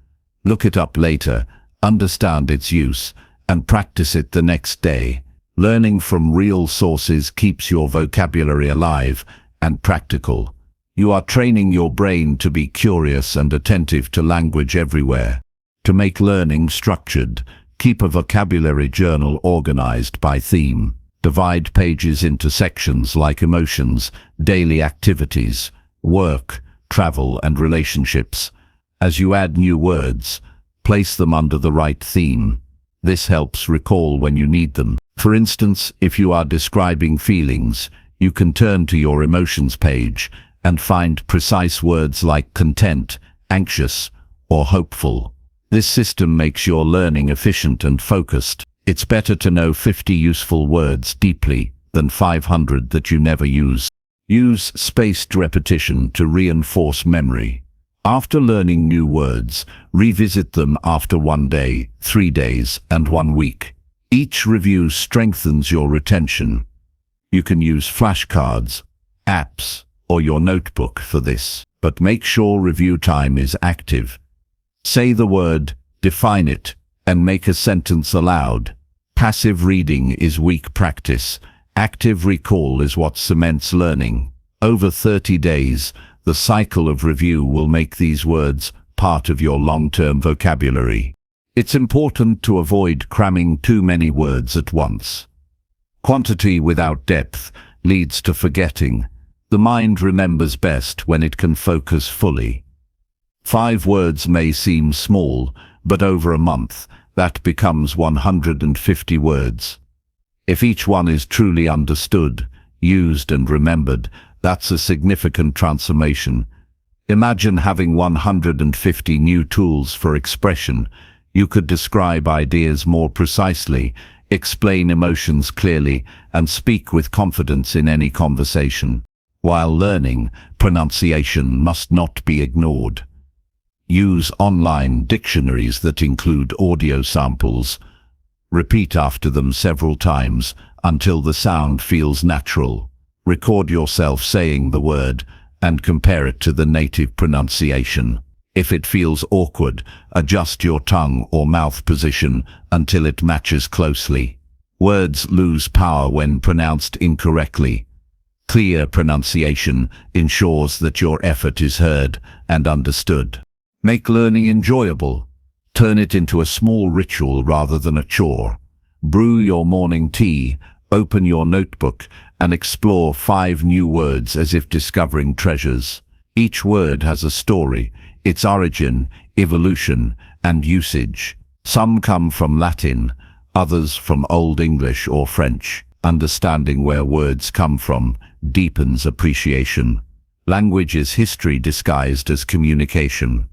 Look it up later, understand its use, and practice it the next day. Learning from real sources keeps your vocabulary alive and practical. You are training your brain to be curious and attentive to language everywhere. To make learning structured, keep a vocabulary journal organized by theme. Divide pages into sections like emotions, daily activities, work, travel, and relationships. As you add new words, place them under the right theme. This helps recall when you need them. For instance, if you are describing feelings, you can turn to your emotions page and find precise words like content, anxious, or hopeful. This system makes your learning efficient and focused. It's better to know 50 useful words deeply than 500 that you never use. Use spaced repetition to reinforce memory. After learning new words, revisit them after 1 day, 3 days, and 1 week. Each review strengthens your retention. You can use flashcards, apps, or your notebook for this, but make sure review time is active. Say the word, define it, and make a sentence aloud. Passive reading is weak practice. Active recall is what cements learning. Over 30 days, the cycle of review will make these words part of your long-term vocabulary. It's important to avoid cramming too many words at once. Quantity without depth leads to forgetting. The mind remembers best when it can focus fully. 5 words may seem small, but over a month, that becomes 150 words. If each one is truly understood, used and remembered, that's a significant transformation. Imagine having 150 new tools for expression. You could describe ideas more precisely, explain emotions clearly, and speak with confidence in any conversation. While learning, pronunciation must not be ignored. Use online dictionaries that include audio samples. Repeat after them several times until the sound feels natural. Record yourself saying the word and compare it to the native pronunciation. If it feels awkward, adjust your tongue or mouth position until it matches closely. Words lose power when pronounced incorrectly. Clear pronunciation ensures that your effort is heard and understood. Make learning enjoyable. Turn it into a small ritual rather than a chore. Brew your morning tea, open your notebook, and explore 5 new words as if discovering treasures. Each word has a story, its origin, evolution, and usage. Some come from Latin, others from Old English or French. Understanding where words come from deepens appreciation. Language is history disguised as communication.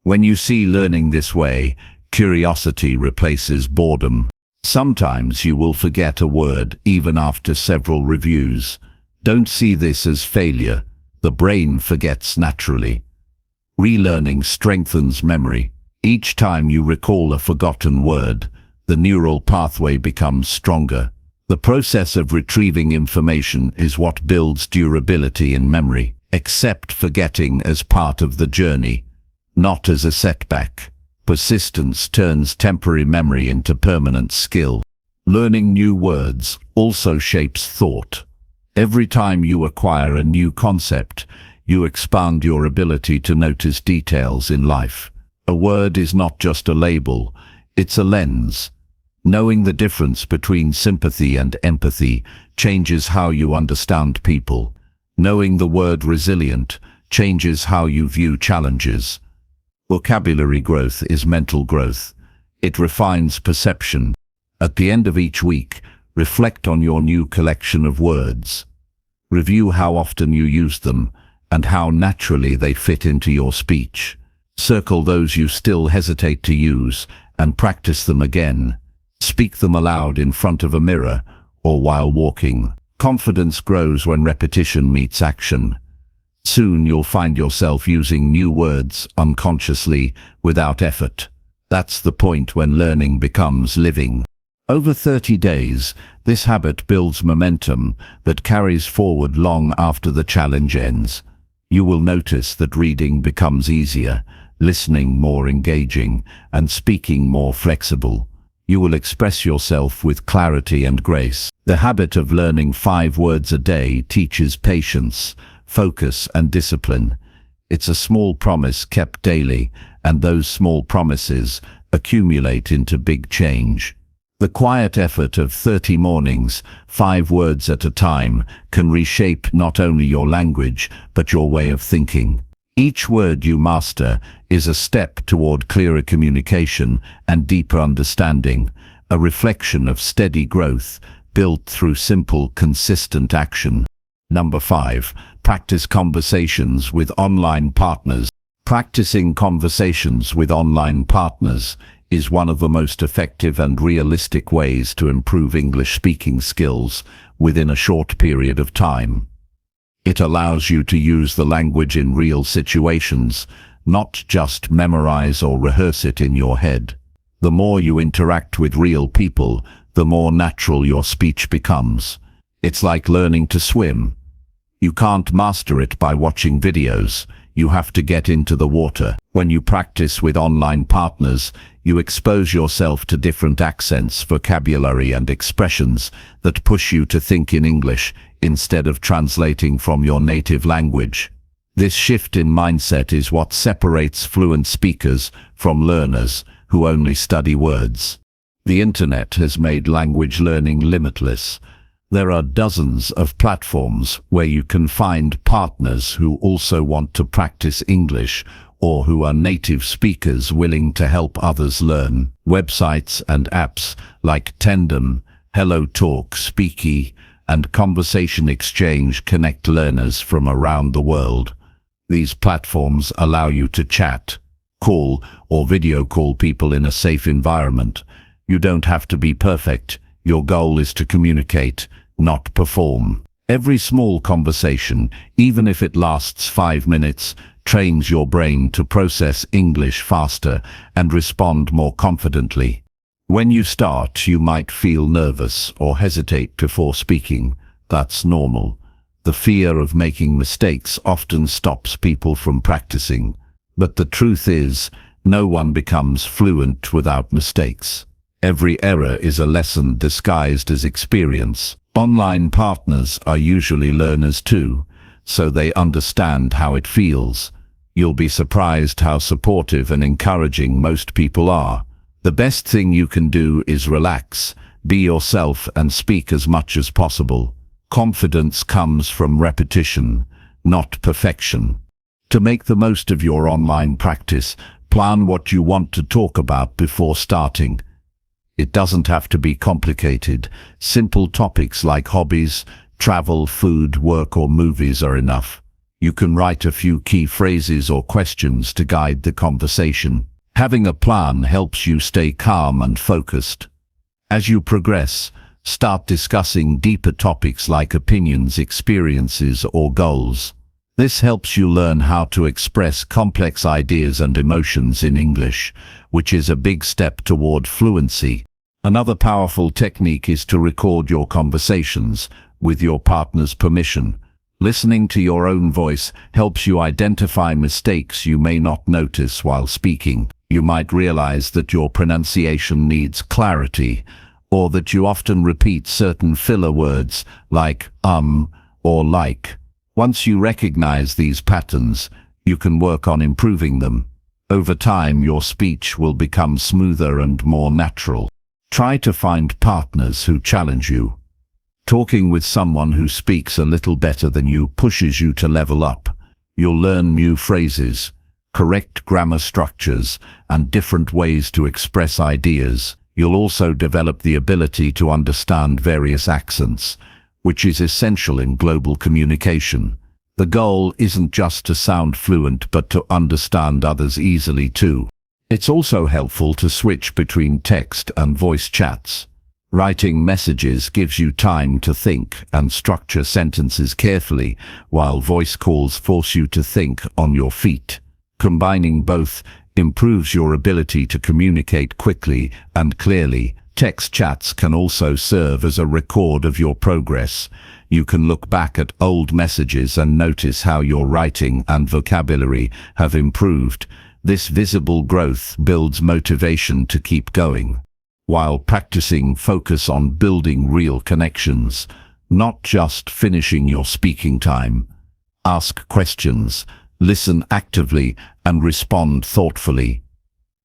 When you see learning this way, curiosity replaces boredom. Sometimes you will forget a word even after several reviews. Don't see this as failure. The brain forgets naturally. Relearning strengthens memory. Each time you recall a forgotten word, the neural pathway becomes stronger. The process of retrieving information is what builds durability in memory. Accept forgetting as part of the journey, not as a setback. Persistence turns temporary memory into permanent skill. Learning new words also shapes thought. Every time you acquire a new concept, you expand your ability to notice details in life. A word is not just a label, it's a lens. Knowing the difference between sympathy and empathy changes how you understand people. Knowing the word resilient changes how you view challenges. Vocabulary growth is mental growth. It refines perception. At the end of each week, Reflect on your new collection of words. Review how often you use them and how naturally they fit into your speech. Circle those you still hesitate to use and practice them again. Speak them aloud in front of a mirror or while walking. Confidence grows when repetition meets action. Soon you'll find yourself using new words unconsciously without effort. That's the point when learning becomes living. Over 30 days, this habit builds momentum that carries forward long after the challenge ends. You will notice that reading becomes easier, listening more engaging, and speaking more flexible. You will express yourself with clarity and grace. The habit of learning 5 words a day teaches patience, focus, and discipline. It's a small promise kept daily, and those small promises accumulate into big change. The quiet effort of 30 mornings, 5 words at a time, can reshape not only your language, but your way of thinking. Each word you master is a step toward clearer communication and deeper understanding, a reflection of steady growth, built through simple, consistent action. Number 5. Practice conversations with online partners. Practicing conversations with online partners is one of the most effective and realistic ways to improve English speaking skills within a short period of time. It allows you to use the language in real situations, not just memorize or rehearse it in your head. The more you interact with real people, the more natural your speech becomes. It's like learning to swim. You can't master it by watching videos. You have to get into the water. When you practice with online partners, you expose yourself to different accents, vocabulary, and expressions that push you to think in English instead of translating from your native language. This shift in mindset is what separates fluent speakers from learners who only study words. The internet has made language learning limitless. There are dozens of platforms where you can find partners who also want to practice English or who are native speakers willing to help others learn. Websites and apps like Tandem, Hello Talk, Speaky, and Conversation Exchange connect learners from around the world. These platforms allow you to chat, call, or video call people in a safe environment. You don't have to be perfect. Your goal is to communicate, not perform. Every small conversation, even if it lasts 5 minutes, trains your brain to process English faster and respond more confidently. When you start, you might feel nervous or hesitate before speaking. That's normal. The fear of making mistakes often stops people from practicing. But the truth is, no one becomes fluent without mistakes. Every error is a lesson disguised as experience. Online partners are usually learners too, so they understand how it feels. You'll be surprised how supportive and encouraging most people are. The best thing you can do is relax, be yourself, and speak as much as possible. Confidence comes from repetition, not perfection. To make the most of your online practice, plan what you want to talk about before starting. It doesn't have to be complicated. Simple topics like hobbies, travel, food, work, or movies are enough. You can write a few key phrases or questions to guide the conversation. Having a plan helps you stay calm and focused. As you progress, start discussing deeper topics like opinions, experiences, or goals. This helps you learn how to express complex ideas and emotions in English, which is a big step toward fluency. Another powerful technique is to record your conversations with your partner's permission. Listening to your own voice helps you identify mistakes you may not notice while speaking. You might realize that your pronunciation needs clarity, or that you often repeat certain filler words like or like. Once you recognize these patterns, you can work on improving them. Over time, your speech will become smoother and more natural. Try to find partners who challenge you. Talking with someone who speaks a little better than you pushes you to level up. You'll learn new phrases, correct grammar structures, and different ways to express ideas. You'll also develop the ability to understand various accents, which is essential in global communication. The goal isn't just to sound fluent, but to understand others easily too. It's also helpful to switch between text and voice chats. Writing messages gives you time to think and structure sentences carefully, while voice calls force you to think on your feet. Combining both improves your ability to communicate quickly and clearly. Text chats can also serve as a record of your progress. You can look back at old messages and notice how your writing and vocabulary have improved. This visible growth builds motivation to keep going. While practicing, focus on building real connections, not just finishing your speaking time. Ask questions, listen actively, and respond thoughtfully.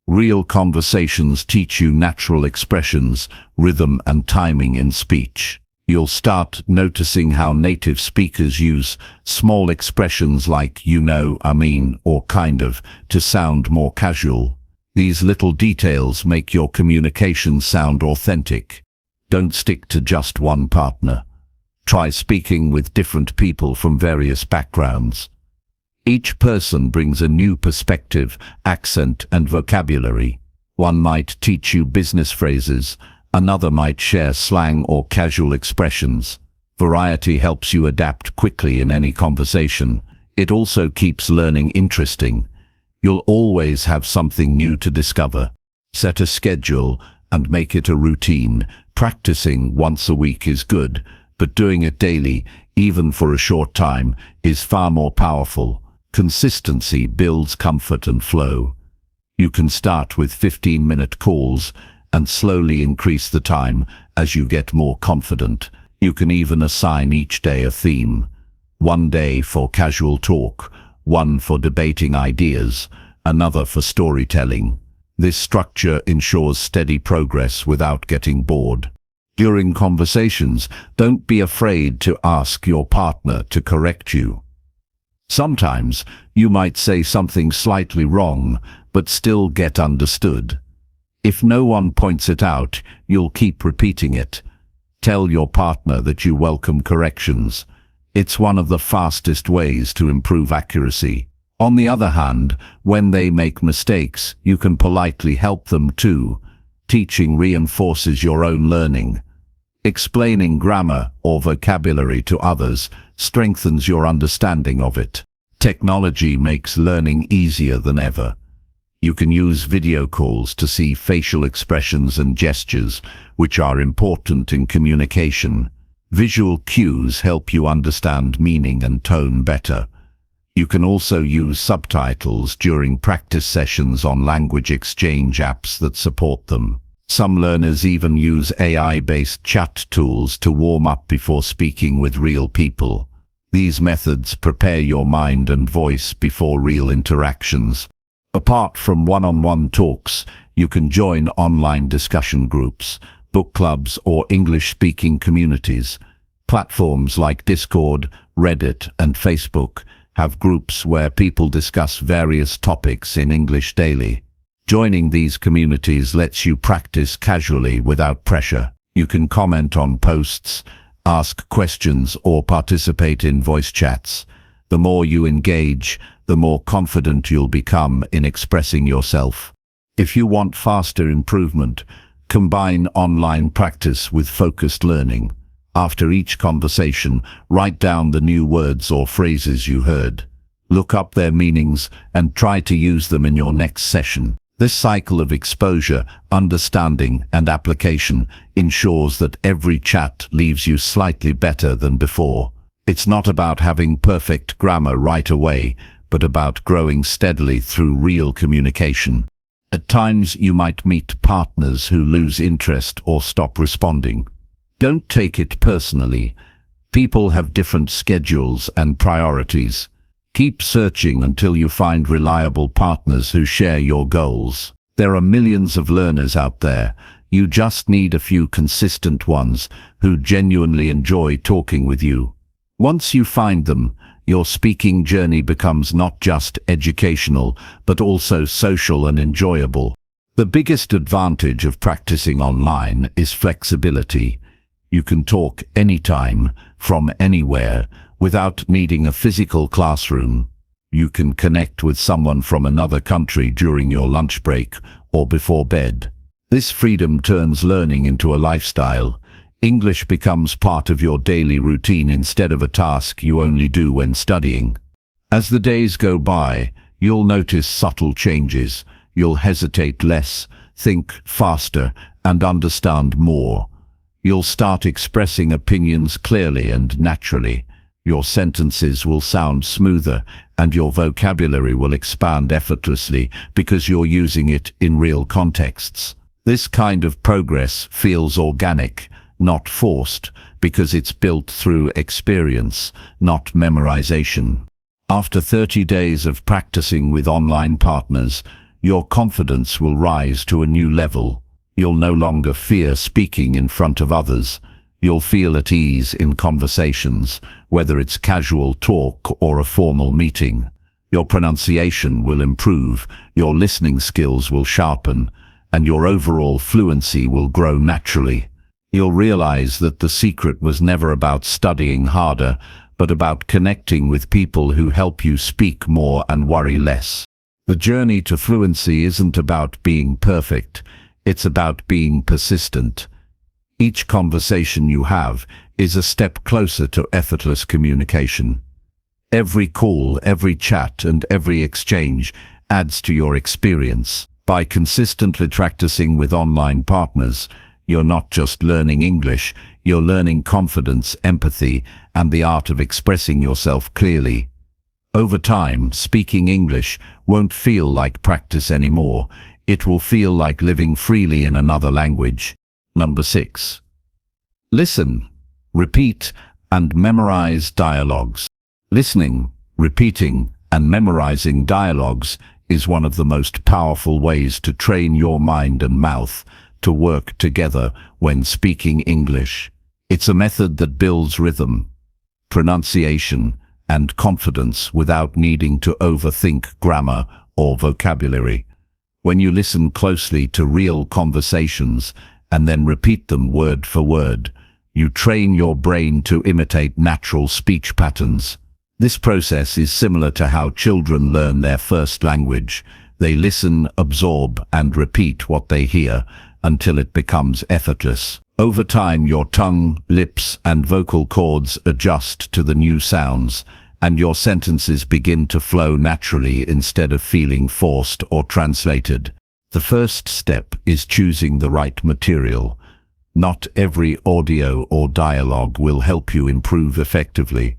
Real conversations teach you natural expressions, rhythm, and timing in speech. You'll start noticing how native speakers use small expressions like you know, I mean, or kind of, to sound more casual. These little details make your communication sound authentic. Don't stick to just one partner. Try speaking with different people from various backgrounds. Each person brings a new perspective, accent, and vocabulary. One might teach you business phrases, another might share slang or casual expressions. Variety helps you adapt quickly in any conversation. It also keeps learning interesting. You'll always have something new to discover. Set a schedule and make it a routine. Practicing once a week is good, but doing it daily, even for a short time, is far more powerful. Consistency builds comfort and flow. You can start with 15-minute calls and slowly increase the time as you get more confident. You can even assign each day a theme. One day for casual talk, one for debating ideas, another for storytelling. This structure ensures steady progress without getting bored. During conversations, don't be afraid to ask your partner to correct you. Sometimes you might say something slightly wrong, but still get understood. If no one points it out, you'll keep repeating it. Tell your partner that you welcome corrections. It's one of the fastest ways to improve accuracy. On the other hand, when they make mistakes, you can politely help them too. Teaching reinforces your own learning. Explaining grammar or vocabulary to others strengthens your understanding of it. Technology makes learning easier than ever. You can use video calls to see facial expressions and gestures, which are important in communication. Visual cues help you understand meaning and tone better. You can also use subtitles during practice sessions on language exchange apps that support them. Some learners even use AI-based chat tools to warm up before speaking with real people. These methods prepare your mind and voice before real interactions. Apart from one-on-one talks, you can join online discussion groups, book clubs, or English-speaking communities. Platforms like Discord, Reddit, and Facebook have groups where people discuss various topics in English daily. Joining these communities lets you practice casually without pressure. You can comment on posts, ask questions, or participate in voice chats. The more you engage, the more confident you'll become in expressing yourself. If you want faster improvement, combine online practice with focused learning. After each conversation, write down the new words or phrases you heard. Look up their meanings and try to use them in your next session. This cycle of exposure, understanding, and application ensures that every chat leaves you slightly better than before. It's not about having perfect grammar right away, but about growing steadily through real communication. At times, you might meet partners who lose interest or stop responding. Don't take it personally. People have different schedules and priorities. Keep searching until you find reliable partners who share your goals. There are millions of learners out there. You just need a few consistent ones who genuinely enjoy talking with you. Once you find them, your speaking journey becomes not just educational, but also social and enjoyable. The biggest advantage of practicing online is flexibility. You can talk anytime, from anywhere, without needing a physical classroom. You can connect with someone from another country during your lunch break or before bed. This freedom turns learning into a lifestyle. English becomes part of your daily routine instead of a task you only do when studying. As the days go by, you'll notice subtle changes. You'll hesitate less, think faster, and understand more. You'll start expressing opinions clearly and naturally. Your sentences will sound smoother, and your vocabulary will expand effortlessly because you're using it in real contexts. This kind of progress feels organic, not forced, because it's built through experience, not memorization. After 30 days of practicing with online partners, your confidence will rise to a new level. You'll no longer fear speaking in front of others. You'll feel at ease in conversations, whether it's casual talk or a formal meeting. Your pronunciation will improve, your listening skills will sharpen, and your overall fluency will grow naturally. You'll realize that the secret was never about studying harder, but about connecting with people who help you speak more and worry less. The journey to fluency isn't about being perfect, it's about being persistent. Each conversation you have is a step closer to effortless communication. Every call, every chat, and every exchange adds to your experience. By consistently practicing with online partners, you're not just learning English, you're learning confidence, empathy, and the art of expressing yourself clearly. Over time, speaking English won't feel like practice anymore. It will feel like living freely in another language. Number 6. Listen, repeat, and memorize dialogues. Listening, repeating, and memorizing dialogues is one of the most powerful ways to train your mind and mouth to work together when speaking English. It's a method that builds rhythm, pronunciation, and confidence without needing to overthink grammar or vocabulary. When you listen closely to real conversations and then repeat them word for word, you train your brain to imitate natural speech patterns. This process is similar to how children learn their first language. They listen, absorb, and repeat what they hear until it becomes effortless. Over time, your tongue, lips, and vocal cords adjust to the new sounds, and your sentences begin to flow naturally instead of feeling forced or translated. The first step is choosing the right material. Not every audio or dialogue will help you improve effectively.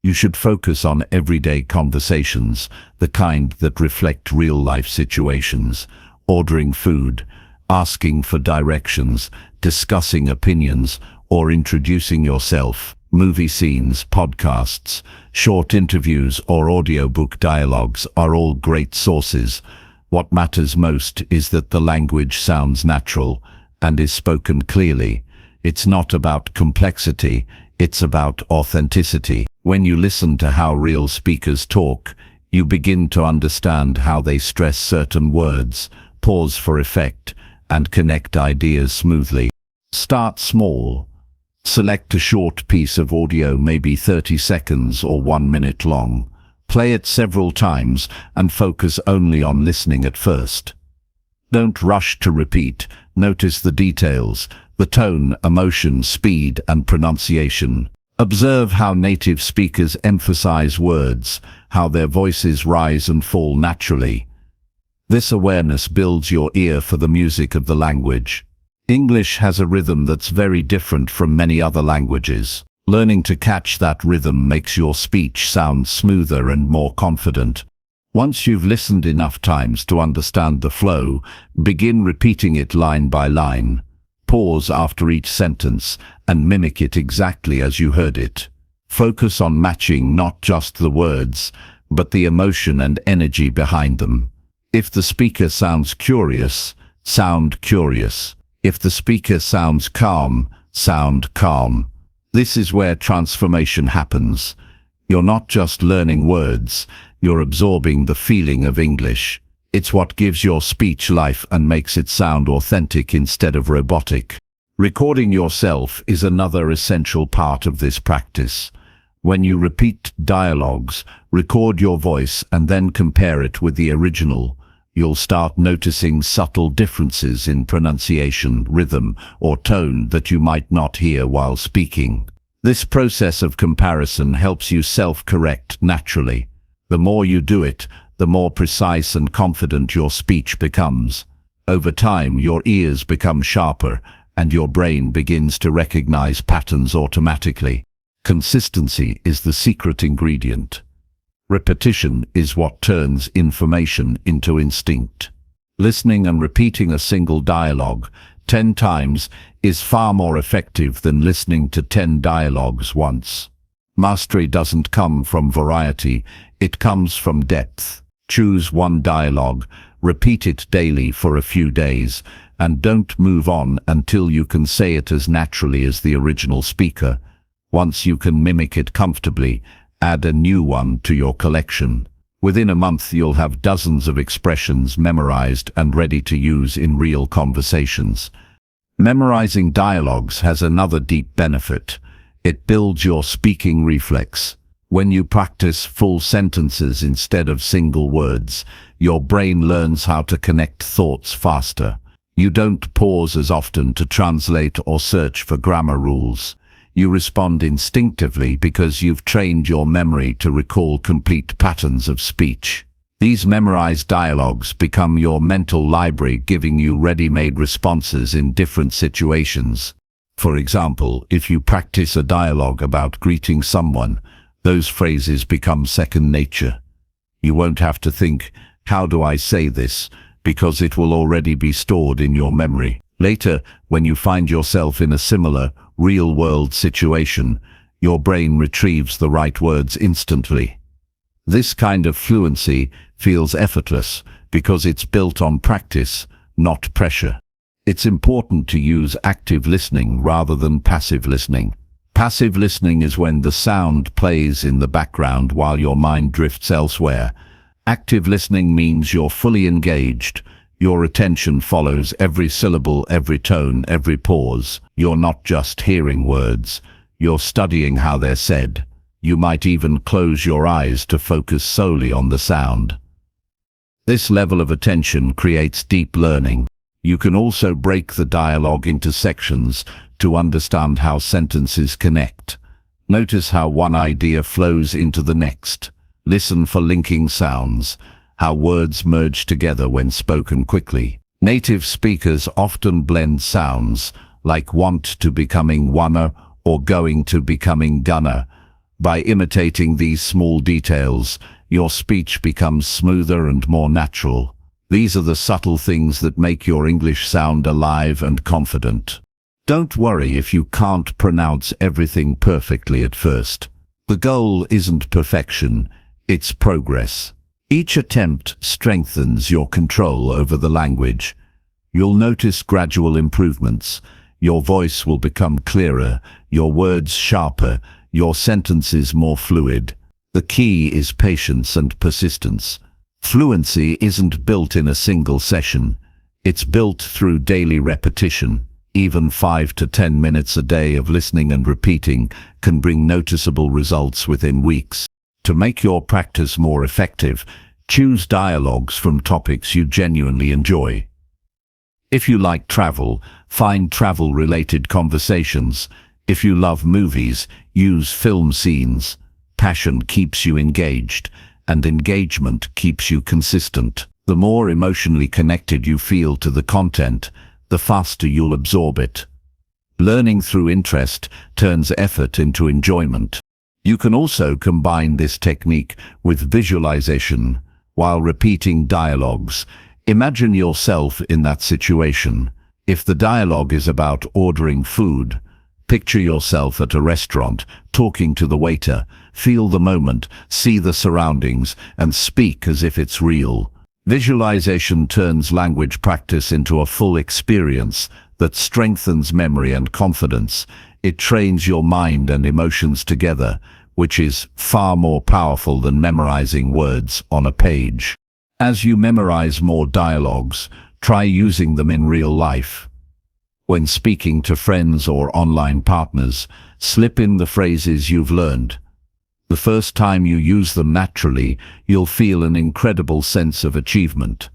You should focus on everyday conversations, the kind that reflect real-life situations. Ordering food, asking for directions, discussing opinions, or introducing yourself. Movie scenes, podcasts, short interviews, or audiobook dialogues are all great sources. What matters most is that the language sounds natural and is spoken clearly. It's not about complexity, it's about authenticity. When you listen to how real speakers talk, you begin to understand how they stress certain words, pause for effect, and connect ideas smoothly. Start small. Select a short piece of audio, maybe 30 seconds or 1 minute long. Play it several times and focus only on listening at first. Don't rush to repeat. Notice the details, the tone, emotion, speed, and pronunciation. Observe how native speakers emphasize words, how their voices rise and fall naturally. This awareness builds your ear for the music of the language. English has a rhythm that's very different from many other languages. Learning to catch that rhythm makes your speech sound smoother and more confident. Once you've listened enough times to understand the flow, begin repeating it line by line. Pause after each sentence and mimic it exactly as you heard it. Focus on matching not just the words, but the emotion and energy behind them. If the speaker sounds curious, sound curious. If the speaker sounds calm, sound calm. This is where transformation happens. You're not just learning words, you're absorbing the feeling of English. It's what gives your speech life and makes it sound authentic instead of robotic. Recording yourself is another essential part of this practice. When you repeat dialogues, record your voice and then compare it with the original. You'll start noticing subtle differences in pronunciation, rhythm, or tone that you might not hear while speaking. This process of comparison helps you self-correct naturally. The more you do it, the more precise and confident your speech becomes. Over time, your ears become sharper, and your brain begins to recognize patterns automatically. Consistency is the secret ingredient. Repetition is what turns information into instinct. Listening and repeating a single dialogue 10 times is far more effective than listening to 10 dialogues once. Mastery doesn't come from variety, it comes from depth. Choose one dialogue, repeat it daily for a few days, and don't move on until you can say it as naturally as the original speaker. Once you can mimic it comfortably, add a new one to your collection. Within a month, you'll have dozens of expressions memorized and ready to use in real conversations. Memorizing dialogues has another deep benefit. It builds your speaking reflex. When you practice full sentences instead of single words, your brain learns how to connect thoughts faster. You don't pause as often to translate or search for grammar rules. You respond instinctively because you've trained your memory to recall complete patterns of speech. These memorized dialogues become your mental library, giving you ready-made responses in different situations. For example, if you practice a dialogue about greeting someone, those phrases become second nature. You won't have to think, "How do I say this?" because it will already be stored in your memory. Later, when you find yourself in a similar, real-world situation, your brain retrieves the right words instantly. This kind of fluency feels effortless because it's built on practice, not pressure. It's important to use active listening rather than passive listening. Passive listening is when the sound plays in the background while your mind drifts elsewhere. Active listening means you're fully engaged. Your attention follows every syllable, every tone, every pause. You're not just hearing words, you're studying how they're said. You might even close your eyes to focus solely on the sound. This level of attention creates deep learning. You can also break the dialogue into sections to understand how sentences connect. Notice how one idea flows into the next. Listen for linking sounds, how words merge together when spoken quickly. Native speakers often blend sounds, like want to becoming wanna or going to becoming gonna. By imitating these small details, your speech becomes smoother and more natural. These are the subtle things that make your English sound alive and confident. Don't worry if you can't pronounce everything perfectly at first. The goal isn't perfection, it's progress. Each attempt strengthens your control over the language. You'll notice gradual improvements. Your voice will become clearer, your words sharper, your sentences more fluid. The key is patience and persistence. Fluency isn't built in a single session. It's built through daily repetition. Even 5 to 10 minutes a day of listening and repeating can bring noticeable results within weeks. To make your practice more effective, choose dialogues from topics you genuinely enjoy. If you like travel, find travel-related conversations. If you love movies, use film scenes. Passion keeps you engaged, and engagement keeps you consistent. The more emotionally connected you feel to the content, the faster you'll absorb it. Learning through interest turns effort into enjoyment. You can also combine this technique with visualization. While repeating dialogues, imagine yourself in that situation. If the dialogue is about ordering food, picture yourself at a restaurant, talking to the waiter. Feel the moment, see the surroundings, and speak as if it's real. Visualization turns language practice into a full experience that strengthens memory and confidence. It trains your mind and emotions together, which is far more powerful than memorizing words on a page. As you memorize more dialogues, try using them in real life. When speaking to friends or online partners, slip in the phrases you've learned. The first time you use them naturally, you'll feel an incredible sense of achievement.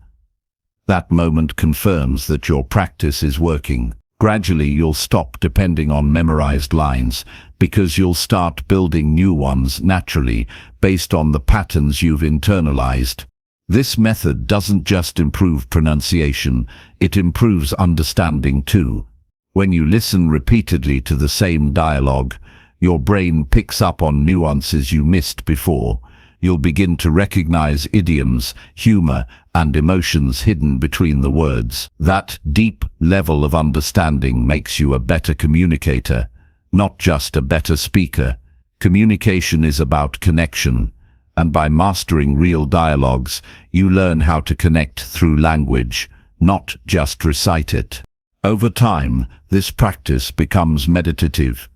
That moment confirms that your practice is working. Gradually, you'll stop depending on memorized lines because you'll start building new ones naturally based on the patterns you've internalized. This method doesn't just improve pronunciation, it improves understanding too. When you listen repeatedly to the same dialogue, your brain picks up on nuances you missed before. You'll begin to recognize idioms, humor, and emotions hidden between the words. That deep level of understanding makes you a better communicator, not just a better speaker. Communication is about connection, and by mastering real dialogues, you learn how to connect through language, not just recite it. Over time, this practice becomes meditative.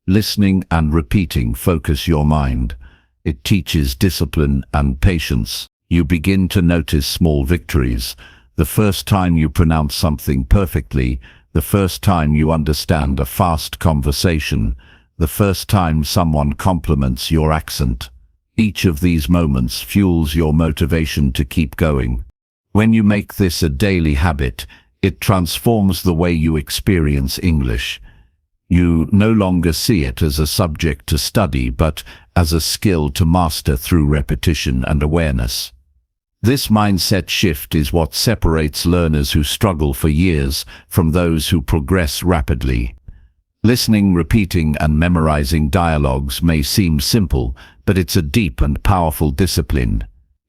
Listening and repeating focus your mind. It teaches discipline and patience. You begin to notice small victories. The first time you pronounce something perfectly, the first time you understand a fast conversation, the first time someone compliments your accent. Each of these moments fuels your motivation to keep going. When you make this a daily habit, it transforms the way you experience English. You no longer see it as a subject to study, but as a skill to master through repetition and awareness. This mindset shift is what separates learners who struggle for years from those who progress rapidly. Listening, repeating, and memorizing dialogues may seem simple, but it's a deep and powerful discipline.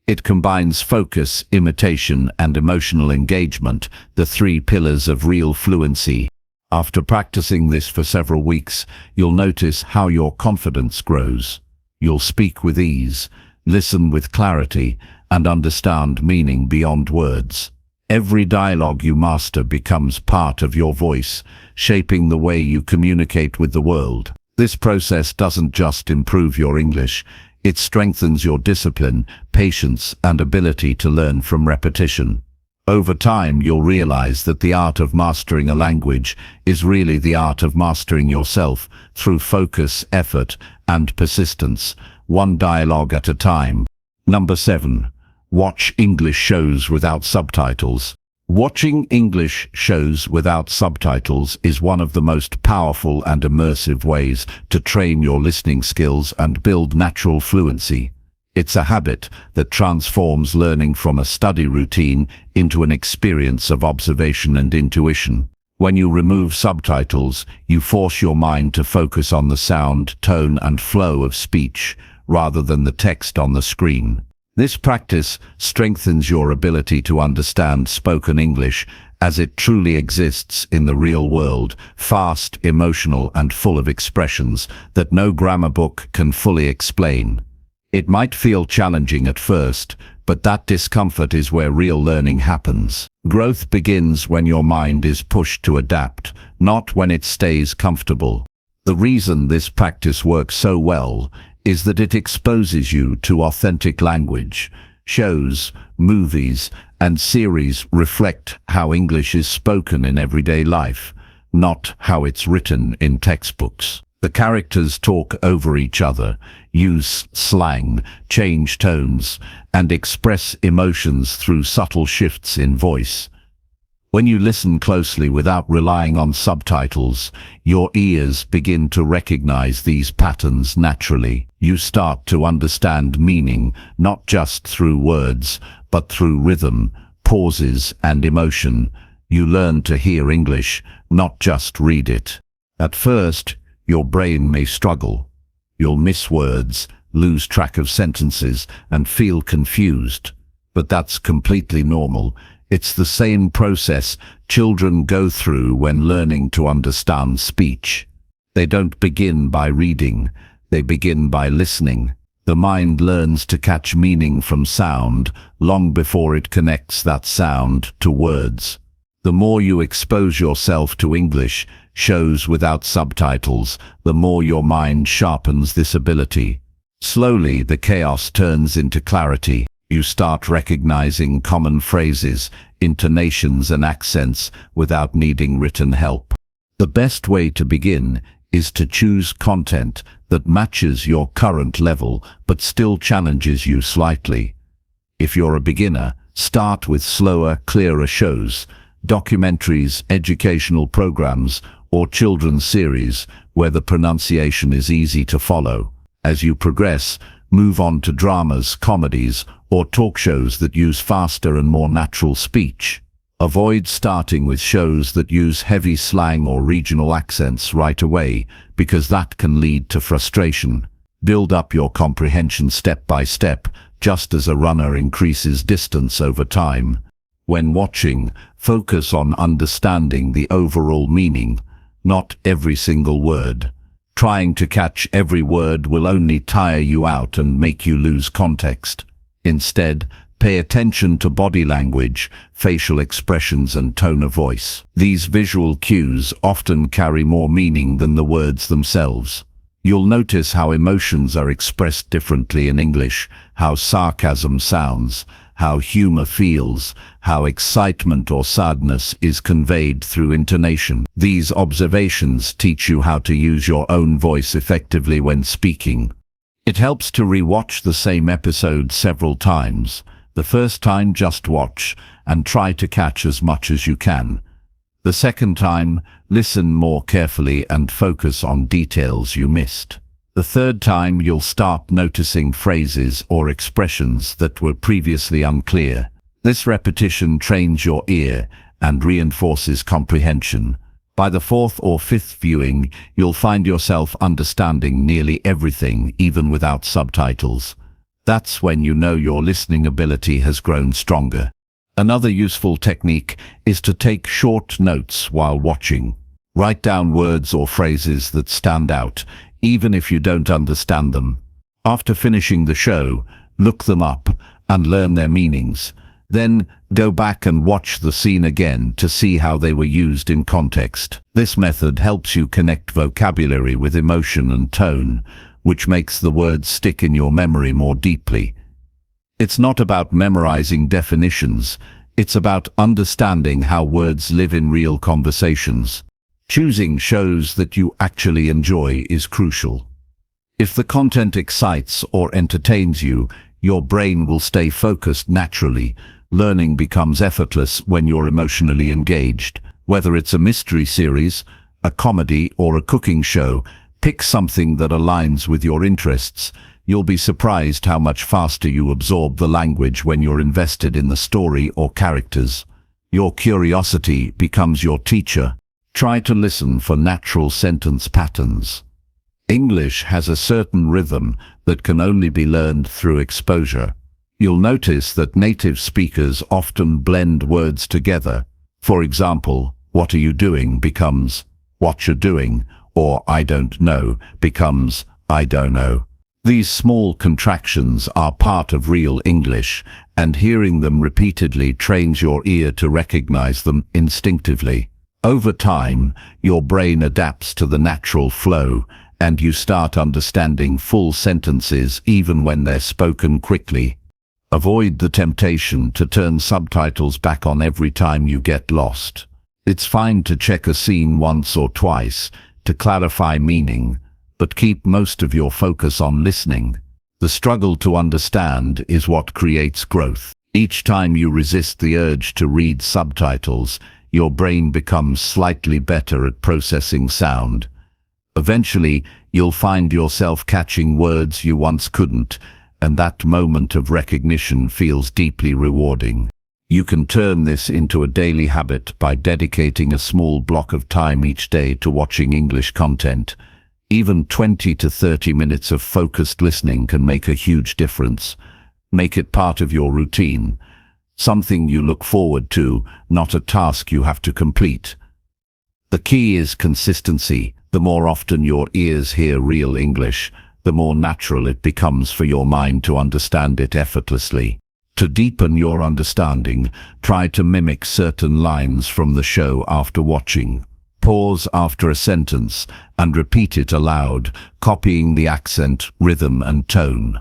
It combines focus, imitation, and emotional engagement, the three pillars of real fluency. After practicing this for several weeks, you'll notice how your confidence grows. You'll speak with ease, listen with clarity, and understand meaning beyond words. Every dialogue you master becomes part of your voice, shaping the way you communicate with the world. This process doesn't just improve your English, it strengthens your discipline, patience, and ability to learn from repetition. Over time, you'll realize that the art of mastering a language is really the art of mastering yourself through focus, effort, and persistence, one dialogue at a time. Number 7. Watch English shows without subtitles. Watching English shows without subtitles is one of the most powerful and immersive ways to train your listening skills and build natural fluency. It's a habit that transforms learning from a study routine into an experience of observation and intuition. When you remove subtitles, you force your mind to focus on the sound, tone, and flow of speech, rather than the text on the screen. This practice strengthens your ability to understand spoken English as it truly exists in the real world, fast, emotional, and full of expressions that no grammar book can fully explain. It might feel challenging at first, but that discomfort is where real learning happens. Growth begins when your mind is pushed to adapt, not when it stays comfortable. The reason this practice works so well is that it exposes you to authentic language. Shows, movies, and series reflect how English is spoken in everyday life, not how it's written in textbooks. The characters talk over each other, use slang, change tones, and express emotions through subtle shifts in voice. When you listen closely without relying on subtitles, your ears begin to recognize these patterns naturally. You start to understand meaning, not just through words, but through rhythm, pauses, and emotion. You learn to hear English, not just read it. At first, your brain may struggle. You'll miss words, lose track of sentences, and feel confused. But that's completely normal. It's the same process children go through when learning to understand speech. They don't begin by reading, they begin by listening. The mind learns to catch meaning from sound long before it connects that sound to words. The more you expose yourself to English shows without subtitles, the more your mind sharpens this ability. Slowly, the chaos turns into clarity. You start recognizing common phrases, intonations and accents without needing written help. The best way to begin is to choose content that matches your current level but still challenges you slightly. If you're a beginner, start with slower, clearer shows, documentaries, educational programs, or children's series where the pronunciation is easy to follow. As you progress, move on to dramas, comedies, or talk shows that use faster and more natural speech. Avoid starting with shows that use heavy slang or regional accents right away, because that can lead to frustration. Build up your comprehension step by step, just as a runner increases distance over time. When watching, focus on understanding the overall meaning, not every single word. Trying to catch every word will only tire you out and make you lose context. Instead, pay attention to body language, facial expressions and tone of voice. These visual cues often carry more meaning than the words themselves. You'll notice how emotions are expressed differently in English, how sarcasm sounds, how humor feels, how excitement or sadness is conveyed through intonation. These observations teach you how to use your own voice effectively when speaking. It helps to re-watch the same episode several times. The first time, just watch and try to catch as much as you can. The second time, listen more carefully and focus on details you missed. The third time, you'll start noticing phrases or expressions that were previously unclear. This repetition trains your ear and reinforces comprehension. By the fourth or fifth viewing, you'll find yourself understanding nearly everything, even without subtitles. That's when you know your listening ability has grown stronger. Another useful technique is to take short notes while watching. Write down words or phrases that stand out, even if you don't understand them. After finishing the show, look them up and learn their meanings. Then go back and watch the scene again to see how they were used in context. This method helps you connect vocabulary with emotion and tone, which makes the words stick in your memory more deeply. It's not about memorizing definitions, it's about understanding how words live in real conversations. Choosing shows that you actually enjoy is crucial. If the content excites or entertains you, your brain will stay focused naturally. Learning becomes effortless when you're emotionally engaged. Whether it's a mystery series, a comedy, or a cooking show, pick something that aligns with your interests. You'll be surprised how much faster you absorb the language when you're invested in the story or characters. Your curiosity becomes your teacher. Try to listen for natural sentence patterns. English has a certain rhythm that can only be learned through exposure. You'll notice that native speakers often blend words together. For example, "What are you doing?" becomes "what you're doing," or "I don't know" becomes "I don't know." These small contractions are part of real English, and hearing them repeatedly trains your ear to recognize them instinctively. Over time, your brain adapts to the natural flow, and you start understanding full sentences even when they're spoken quickly. Avoid the temptation to turn subtitles back on every time you get lost. It's fine to check a scene once or twice to clarify meaning, but keep most of your focus on listening. The struggle to understand is what creates growth. Each time you resist the urge to read subtitles, your brain becomes slightly better at processing sound. Eventually, you'll find yourself catching words you once couldn't, and that moment of recognition feels deeply rewarding. You can turn this into a daily habit by dedicating a small block of time each day to watching English content. Even 20 to 30 minutes of focused listening can make a huge difference. Make it part of your routine, something you look forward to, not a task you have to complete. The key is consistency. The more often your ears hear real English, the more natural it becomes for your mind to understand it effortlessly. To deepen your understanding, try to mimic certain lines from the show after watching. Pause after a sentence and repeat it aloud, copying the accent, rhythm and tone.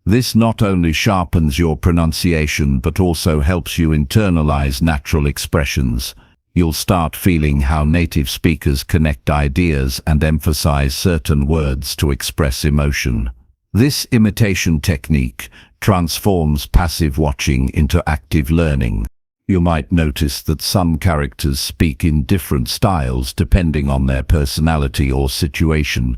This not only sharpens your pronunciation but also helps you internalize natural expressions. You'll start feeling how native speakers connect ideas and emphasize certain words to express emotion. This imitation technique transforms passive watching into active learning. You might notice that some characters speak in different styles depending on their personality or situation.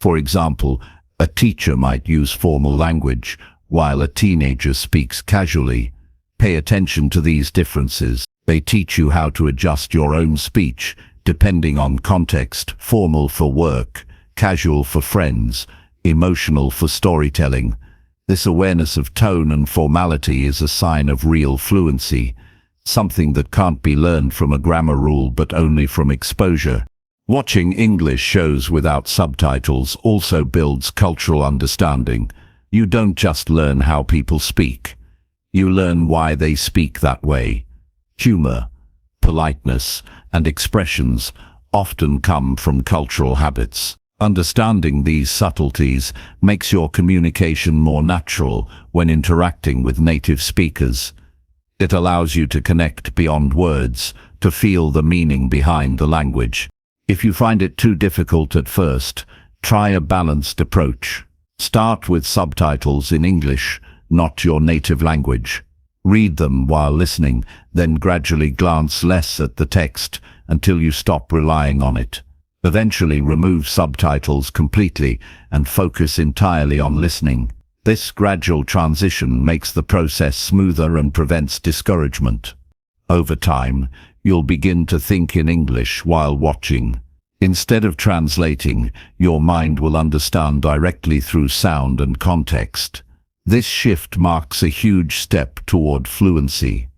For example, a teacher might use formal language, while a teenager speaks casually. Pay attention to these differences. They teach you how to adjust your own speech, depending on context: formal for work, casual for friends, emotional for storytelling. This awareness of tone and formality is a sign of real fluency, something that can't be learned from a grammar rule but only from exposure. Watching English shows without subtitles also builds cultural understanding. You don't just learn how people speak. You learn why they speak that way. Humor, politeness, and expressions often come from cultural habits. Understanding these subtleties makes your communication more natural when interacting with native speakers. It allows you to connect beyond words, to feel the meaning behind the language. If you find it too difficult at first, try a balanced approach. Start with subtitles in English, not your native language. Read them while listening, then gradually glance less at the text until you stop relying on it. Eventually remove subtitles completely and focus entirely on listening. This gradual transition makes the process smoother and prevents discouragement. Over time, you'll begin to think in English while watching. Instead of translating, your mind will understand directly through sound and context. This shift marks a huge step toward fluency.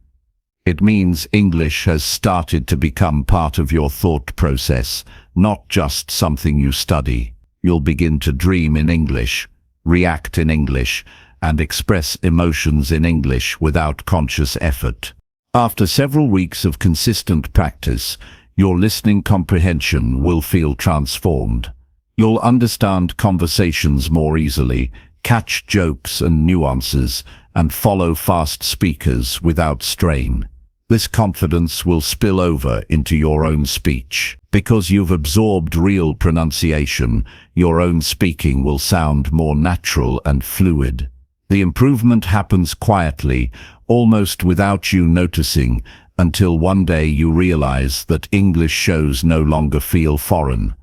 It means English has started to become part of your thought process, not just something you study. You'll begin to dream in English, react in English, and express emotions in English without conscious effort. After several weeks of consistent practice, your listening comprehension will feel transformed. You'll understand conversations more easily, catch jokes and nuances, and follow fast speakers without strain. This confidence will spill over into your own speech. Because you've absorbed real pronunciation, your own speaking will sound more natural and fluid. The improvement happens quietly, almost without you noticing, until one day you realize that English shows no longer feel foreign.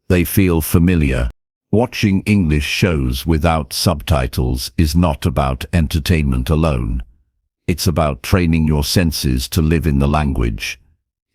They feel familiar. Watching English shows without subtitles is not about entertainment alone. It's about training your senses to live in the language.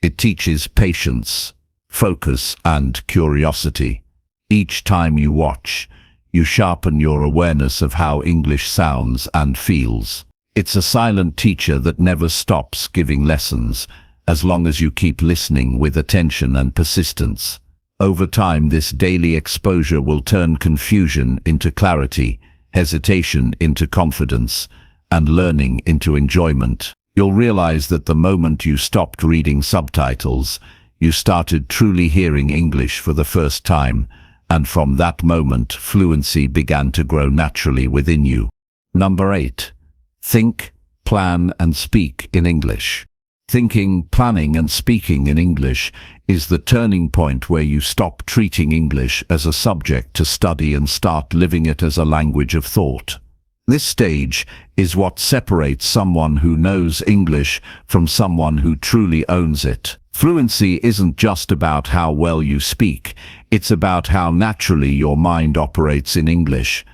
It teaches patience, focus, and curiosity. Each time you watch, you sharpen your awareness of how English sounds and feels. It's a silent teacher that never stops giving lessons, as long as you keep listening with attention and persistence. Over time, this daily exposure will turn confusion into clarity, hesitation into confidence, and learning into enjoyment. You'll realize that the moment you stopped reading subtitles, you started truly hearing English for the first time, and from that moment, fluency began to grow naturally within you. Number 8. Think, plan, and speak in English. Thinking, planning, and speaking in English is the turning point where you stop treating English as a subject to study and start living it as a language of thought. This stage is what separates someone who knows English from someone who truly owns it. Fluency isn't just about how well you speak, it's about how naturally your mind operates in English.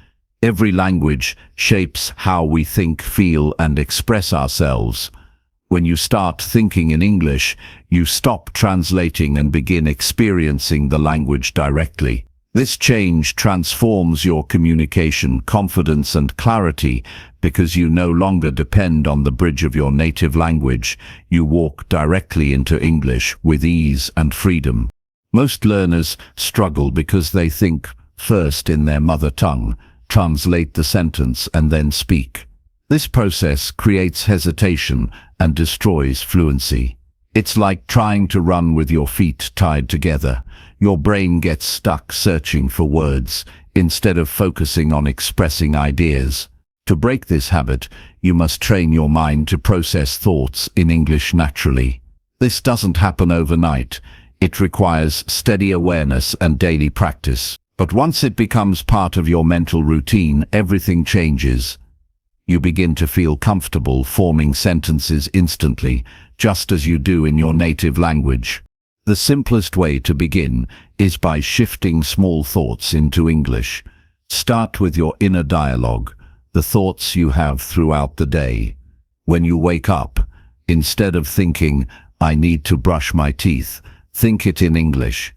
Every language shapes how we think, feel, and express ourselves. When you start thinking in English, you stop translating and begin experiencing the language directly. This change transforms your communication, confidence, and clarity because you no longer depend on the bridge of your native language. You walk directly into English with ease and freedom. Most learners struggle because they think first in their mother tongue, translate the sentence, and then speak. This process creates hesitation and destroys fluency. It's like trying to run with your feet tied together. Your brain gets stuck searching for words instead of focusing on expressing ideas. To break this habit, you must train your mind to process thoughts in English naturally. This doesn't happen overnight. It requires steady awareness and daily practice. But once it becomes part of your mental routine, everything changes. You begin to feel comfortable forming sentences instantly, just as you do in your native language. The simplest way to begin is by shifting small thoughts into English. Start with your inner dialogue, the thoughts you have throughout the day. When you wake up, instead of thinking, "I need to brush my teeth," think it in English.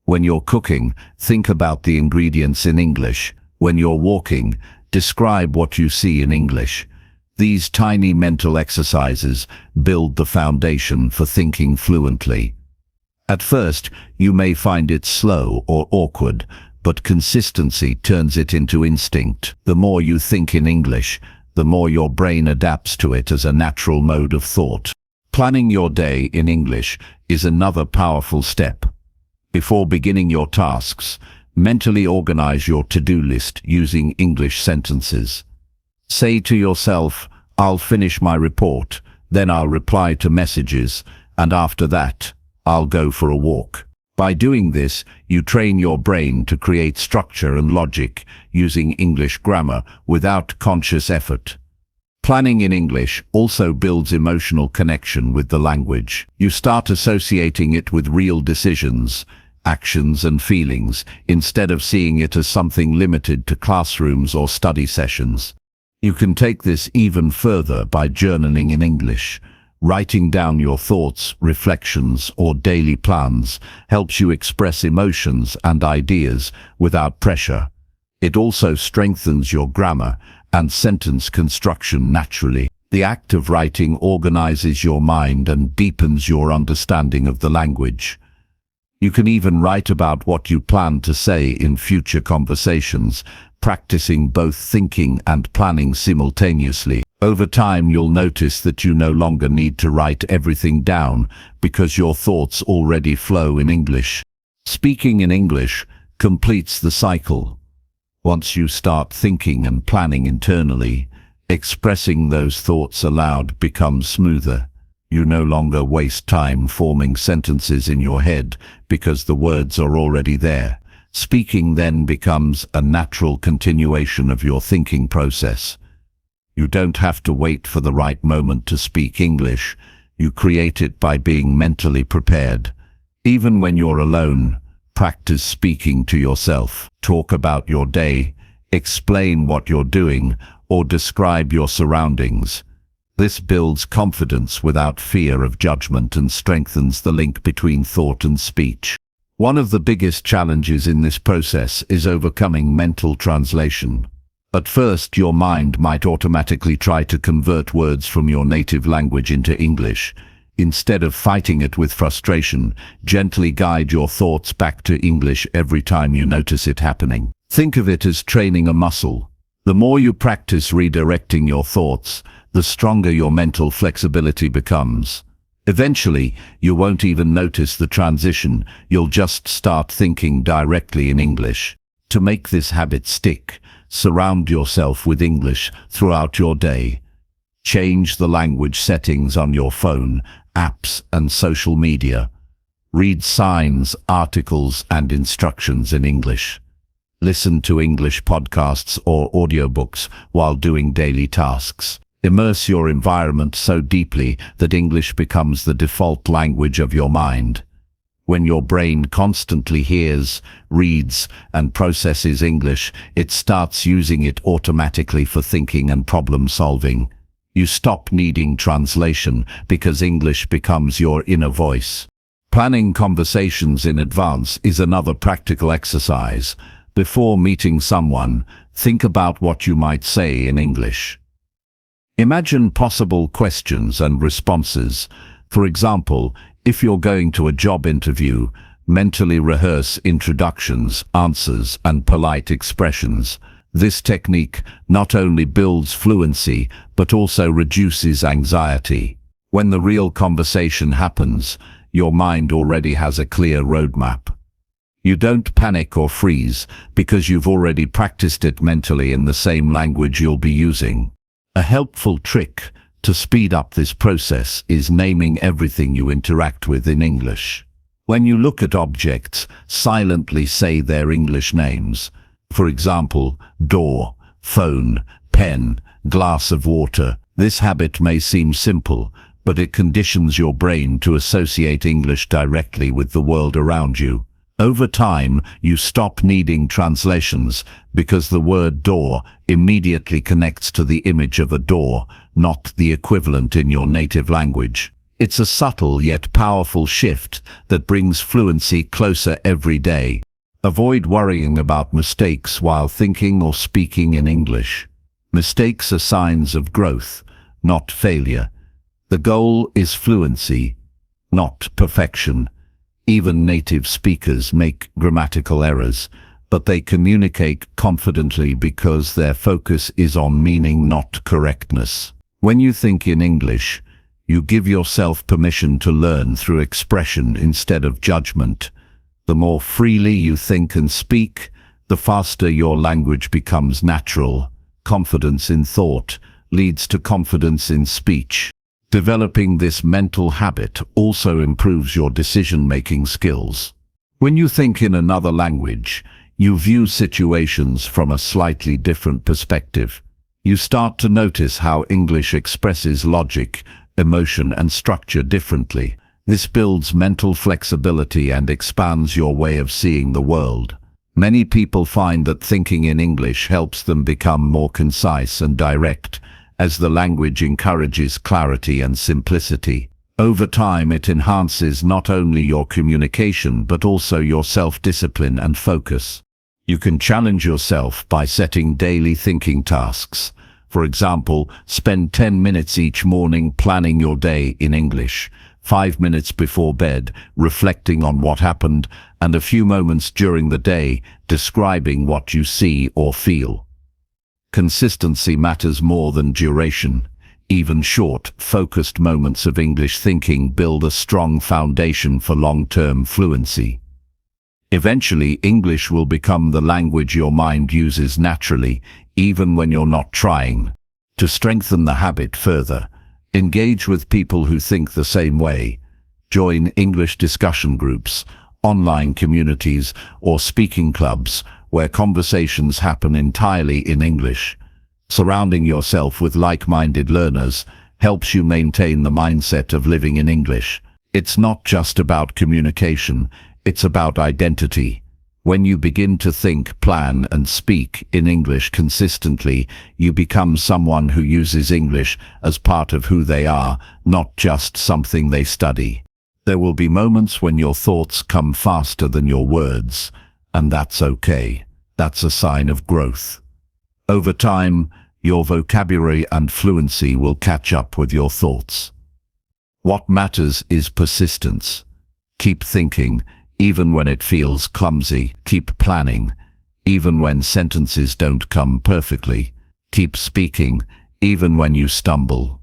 When you're cooking, think about the ingredients in English. When you're walking, describe what you see in English. These tiny mental exercises build the foundation for thinking fluently. At first, you may find it slow or awkward, but consistency turns it into instinct. The more you think in English, the more your brain adapts to it as a natural mode of thought. Planning your day in English is another powerful step. Before beginning your tasks, mentally organize your to-do list using English sentences. Say to yourself, "I'll finish my report, then I'll reply to messages, and after that, I'll go for a walk." By doing this, you train your brain to create structure and logic using English grammar without conscious effort. Planning in English also builds emotional connection with the language. You start associating it with real decisions, actions and feelings, instead of seeing it as something limited to classrooms or study sessions. You can take this even further by journaling in English. Writing down your thoughts, reflections, or daily plans helps you express emotions and ideas without pressure. It also strengthens your grammar and sentence construction naturally. The act of writing organizes your mind and deepens your understanding of the language. You can even write about what you plan to say in future conversations, practicing both thinking and planning simultaneously. Over time, you'll notice that you no longer need to write everything down because your thoughts already flow in English. Speaking in English completes the cycle. Once you start thinking and planning internally, expressing those thoughts aloud becomes smoother. You no longer waste time forming sentences in your head because the words are already there. Speaking then becomes a natural continuation of your thinking process. You don't have to wait for the right moment to speak English. You create it by being mentally prepared. Even when you're alone, practice speaking to yourself. Talk about your day, explain what you're doing, or describe your surroundings. This builds confidence without fear of judgment and strengthens the link between thought and speech. One of the biggest challenges in this process is overcoming mental translation. At first, your mind might automatically try to convert words from your native language into English. Instead of fighting it with frustration, gently guide your thoughts back to English every time you notice it happening. Think of it as training a muscle. The more you practice redirecting your thoughts, the stronger your mental flexibility becomes. Eventually, you won't even notice the transition. You'll just start thinking directly in English. To make this habit stick, surround yourself with English throughout your day. Change the language settings on your phone, apps, and social media. Read signs, articles, and instructions in English. Listen to English podcasts or audiobooks while doing daily tasks. Immerse your environment so deeply that English becomes the default language of your mind. When your brain constantly hears, reads, and processes English, it starts using it automatically for thinking and problem solving. You stop needing translation because English becomes your inner voice. Planning conversations in advance is another practical exercise. Before meeting someone, think about what you might say in English. Imagine possible questions and responses. For example, if you're going to a job interview, mentally rehearse introductions, answers, and polite expressions. This technique not only builds fluency, but also reduces anxiety. When the real conversation happens, your mind already has a clear roadmap. You don't panic or freeze because you've already practiced it mentally in the same language you'll be using. A helpful trick to speed up this process is naming everything you interact with in English. When you look at objects, silently say their English names. For example, door, phone, pen, glass of water. This habit may seem simple, but it conditions your brain to associate English directly with the world around you. Over time, you stop needing translations because the word door immediately connects to the image of a door, not the equivalent in your native language. It's a subtle yet powerful shift that brings fluency closer every day. Avoid worrying about mistakes while thinking or speaking in English. Mistakes are signs of growth, not failure. The goal is fluency, not perfection. Even native speakers make grammatical errors, but they communicate confidently because their focus is on meaning, not correctness. When you think in English, you give yourself permission to learn through expression instead of judgment. The more freely you think and speak, the faster your language becomes natural. Confidence in thought leads to confidence in speech. Developing this mental habit also improves your decision-making skills. When you think in another language, you view situations from a slightly different perspective. You start to notice how English expresses logic, emotion, and structure differently. This builds mental flexibility and expands your way of seeing the world. Many people find that thinking in English helps them become more concise and direct, as the language encourages clarity and simplicity. Over time, it enhances not only your communication but also your self-discipline and focus. You can challenge yourself by setting daily thinking tasks. For example, spend 10 minutes each morning planning your day in English, 5 minutes before bed reflecting on what happened, and a few moments during the day describing what you see or feel. Consistency matters more than duration. Even short, focused moments of English thinking build a strong foundation for long-term fluency. Eventually, English will become the language your mind uses naturally, even when you're not trying. To strengthen the habit further, engage with people who think the same way. Join English discussion groups, online communities, or speaking clubs where conversations happen entirely in English. Surrounding yourself with like-minded learners helps you maintain the mindset of living in English. It's not just about communication, it's about identity. When you begin to think, plan, and speak in English consistently, you become someone who uses English as part of who they are, not just something they study. There will be moments when your thoughts come faster than your words, and that's okay. That's a sign of growth. Over time, your vocabulary and fluency will catch up with your thoughts. What matters is persistence. Keep thinking, even when it feels clumsy. Keep planning, even when sentences don't come perfectly. Keep speaking, even when you stumble.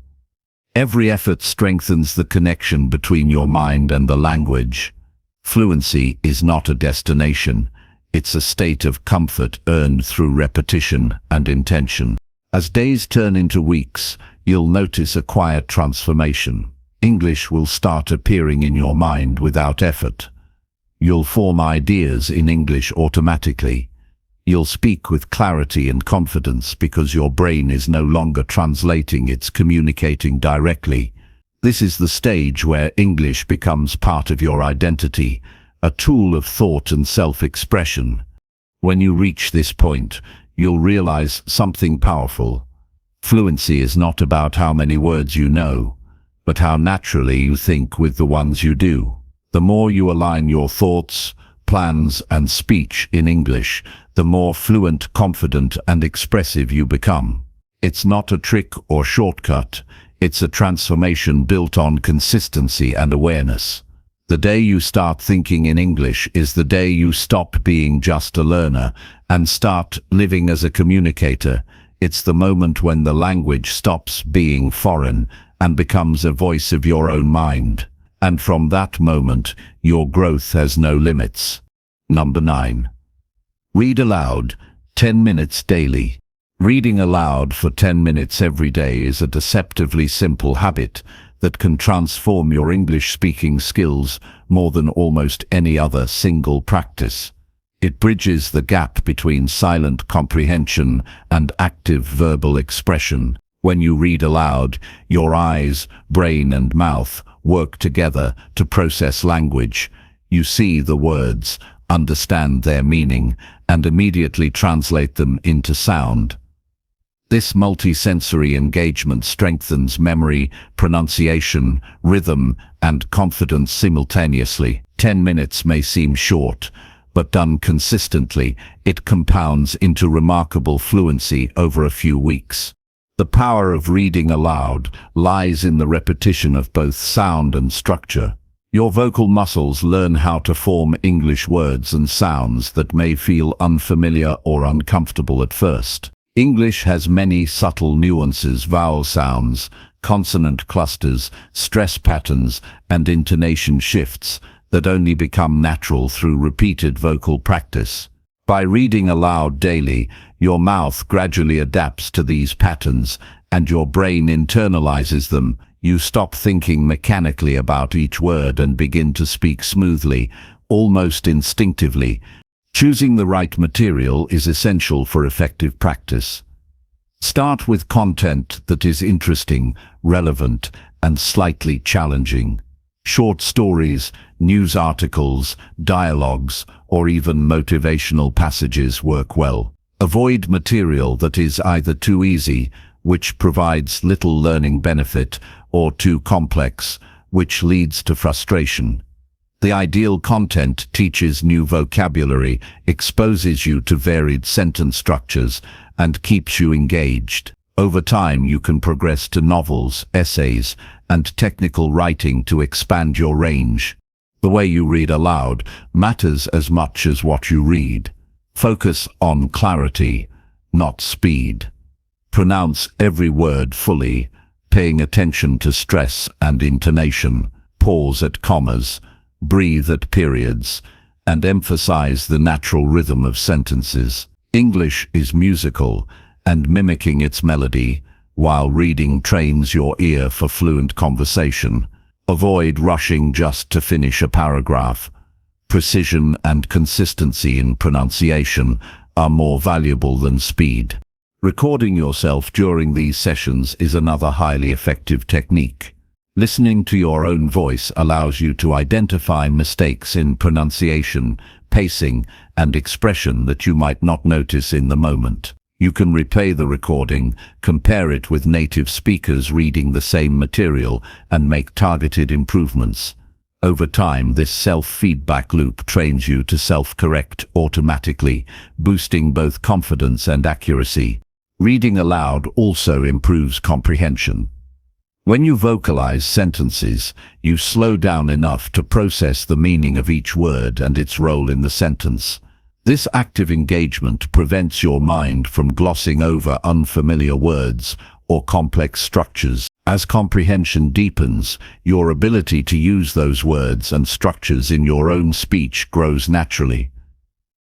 Every effort strengthens the connection between your mind and the language. Fluency is not a destination. It's a state of comfort earned through repetition and intention. As days turn into weeks, you'll notice a quiet transformation. English will start appearing in your mind without effort. You'll form ideas in English automatically. You'll speak with clarity and confidence because your brain is no longer translating, it's communicating directly. This is the stage where English becomes part of your identity, a tool of thought and self-expression. When you reach this point, you'll realize something powerful. Fluency is not about how many words you know, but how naturally you think with the ones you do. The more you align your thoughts, plans, and speech in English, the more fluent, confident, and expressive you become. It's not a trick or shortcut. It's a transformation built on consistency and awareness. The day you start thinking in English is the day you stop being just a learner and start living as a communicator. It's the moment when the language stops being foreign and becomes a voice of your own mind. And from that moment, your growth has no limits. Number 9. Read aloud, 10 minutes daily. Reading aloud for 10 minutes every day is a deceptively simple habit that can transform your English speaking skills more than almost any other single practice. It bridges the gap between silent comprehension and active verbal expression. When you read aloud, your eyes, brain and mouth work together to process language. You see the words, understand their meaning, and immediately translate them into sound. This multi-sensory engagement strengthens memory, pronunciation, rhythm, and confidence simultaneously. 10 minutes may seem short, but done consistently, it compounds into remarkable fluency over a few weeks. The power of reading aloud lies in the repetition of both sound and structure. Your vocal muscles learn how to form English words and sounds that may feel unfamiliar or uncomfortable at first. English has many subtle nuances, vowel sounds, consonant clusters, stress patterns, and intonation shifts that only become natural through repeated vocal practice. By reading aloud daily, your mouth gradually adapts to these patterns and your brain internalizes them. You stop thinking mechanically about each word and begin to speak smoothly, almost instinctively. Choosing the right material is essential for effective practice. Start with content that is interesting, relevant, and slightly challenging. Short stories, news articles, dialogues, or even motivational passages work well. Avoid material that is either too easy, which provides little learning benefit, or too complex, which leads to frustration. The ideal content teaches new vocabulary, exposes you to varied sentence structures, and keeps you engaged. Over time, you can progress to novels, essays, and technical writing to expand your range. The way you read aloud matters as much as what you read. Focus on clarity, not speed. Pronounce every word fully, paying attention to stress and intonation. Pause at commas, breathe at periods, and emphasize the natural rhythm of sentences. English is musical, and mimicking its melody, while reading trains your ear for fluent conversation. Avoid rushing just to finish a paragraph. Precision and consistency in pronunciation are more valuable than speed. Recording yourself during these sessions is another highly effective technique. Listening to your own voice allows you to identify mistakes in pronunciation, pacing, and expression that you might not notice in the moment. You can replay the recording, compare it with native speakers reading the same material, and make targeted improvements. Over time, this self-feedback loop trains you to self-correct automatically, boosting both confidence and accuracy. Reading aloud also improves comprehension. When you vocalize sentences, you slow down enough to process the meaning of each word and its role in the sentence. This active engagement prevents your mind from glossing over unfamiliar words or complex structures. As comprehension deepens, your ability to use those words and structures in your own speech grows naturally.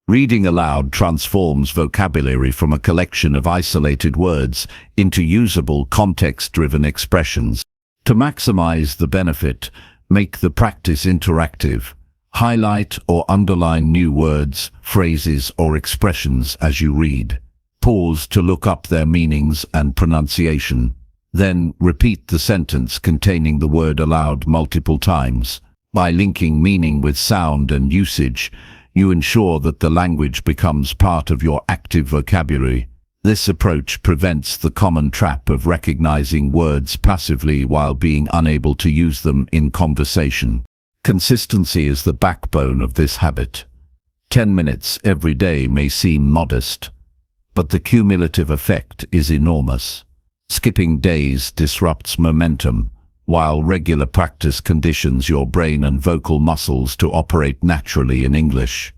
Reading aloud transforms vocabulary from a collection of isolated words into usable, context-driven expressions. To maximize the benefit, make the practice interactive. Highlight or underline new words, phrases, or expressions as you read. Pause to look up their meanings and pronunciation. Then repeat the sentence containing the word aloud multiple times. By linking meaning with sound and usage, you ensure that the language becomes part of your active vocabulary. This approach prevents the common trap of recognizing words passively while being unable to use them in conversation. Consistency is the backbone of this habit. 10 minutes every day may seem modest, but the cumulative effect is enormous. Skipping days disrupts momentum, while regular practice conditions your brain and vocal muscles to operate naturally in English.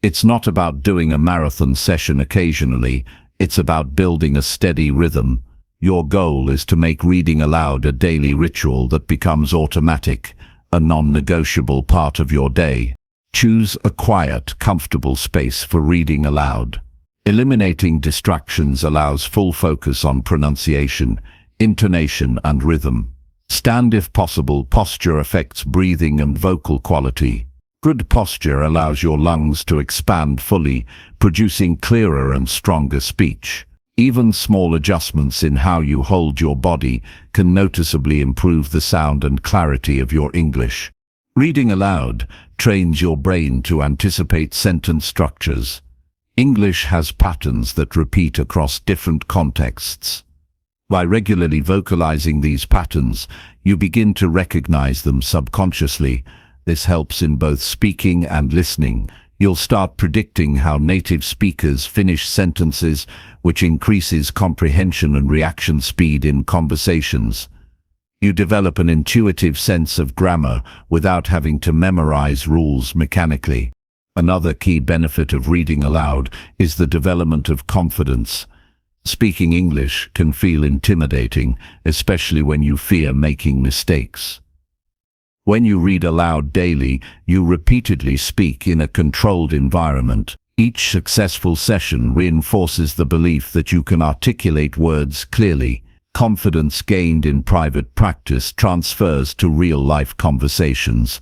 It's not about doing a marathon session occasionally, it's about building a steady rhythm. Your goal is to make reading aloud a daily ritual that becomes automatic, a non-negotiable part of your day. Choose a quiet, comfortable space for reading aloud. Eliminating distractions allows full focus on pronunciation, intonation, and rhythm. Stand if possible. Posture affects breathing and vocal quality. Good posture allows your lungs to expand fully, producing clearer and stronger speech. Even small adjustments in how you hold your body can noticeably improve the sound and clarity of your English. Reading aloud trains your brain to anticipate sentence structures. English has patterns that repeat across different contexts. By regularly vocalizing these patterns, you begin to recognize them subconsciously. This helps in both speaking and listening. You'll start predicting how native speakers finish sentences, which increases comprehension and reaction speed in conversations. You develop an intuitive sense of grammar without having to memorize rules mechanically. Another key benefit of reading aloud is the development of confidence. Speaking English can feel intimidating, especially when you fear making mistakes. When you read aloud daily, you repeatedly speak in a controlled environment. Each successful session reinforces the belief that you can articulate words clearly. Confidence gained in private practice transfers to real-life conversations.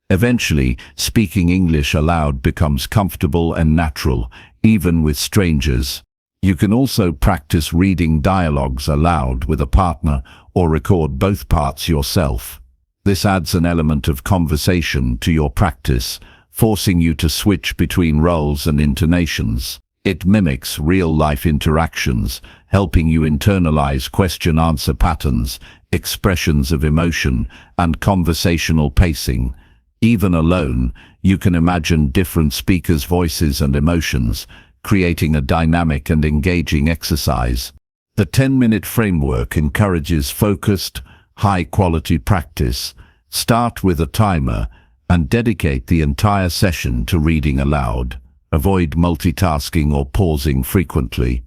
Eventually, speaking English aloud becomes comfortable and natural, even with strangers. You can also practice reading dialogues aloud with a partner or record both parts yourself. This adds an element of conversation to your practice, forcing you to switch between roles and intonations. It mimics real-life interactions, helping you internalize question-answer patterns, expressions of emotion, and conversational pacing. Even alone, you can imagine different speakers' voices and emotions, creating a dynamic and engaging exercise. The 10-minute framework encourages focused, high-quality practice. Start with a timer and dedicate the entire session to reading aloud. Avoid multitasking or pausing frequently.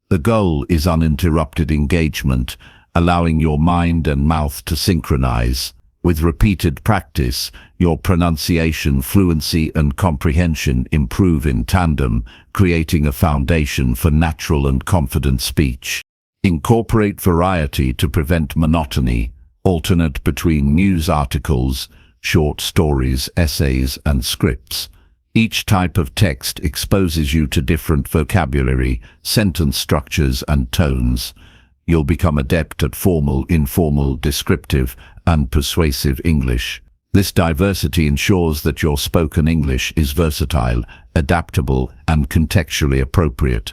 The goal is uninterrupted engagement, allowing your mind and mouth to synchronize. With repeated practice, your pronunciation, fluency, and comprehension improve in tandem, creating a foundation for natural and confident speech. Incorporate variety to prevent monotony. Alternate between news articles, short stories, essays, and scripts. Each type of text exposes you to different vocabulary, sentence structures, and tones. You'll become adept at formal, informal, descriptive, and persuasive English. This diversity ensures that your spoken English is versatile, adaptable, and contextually appropriate.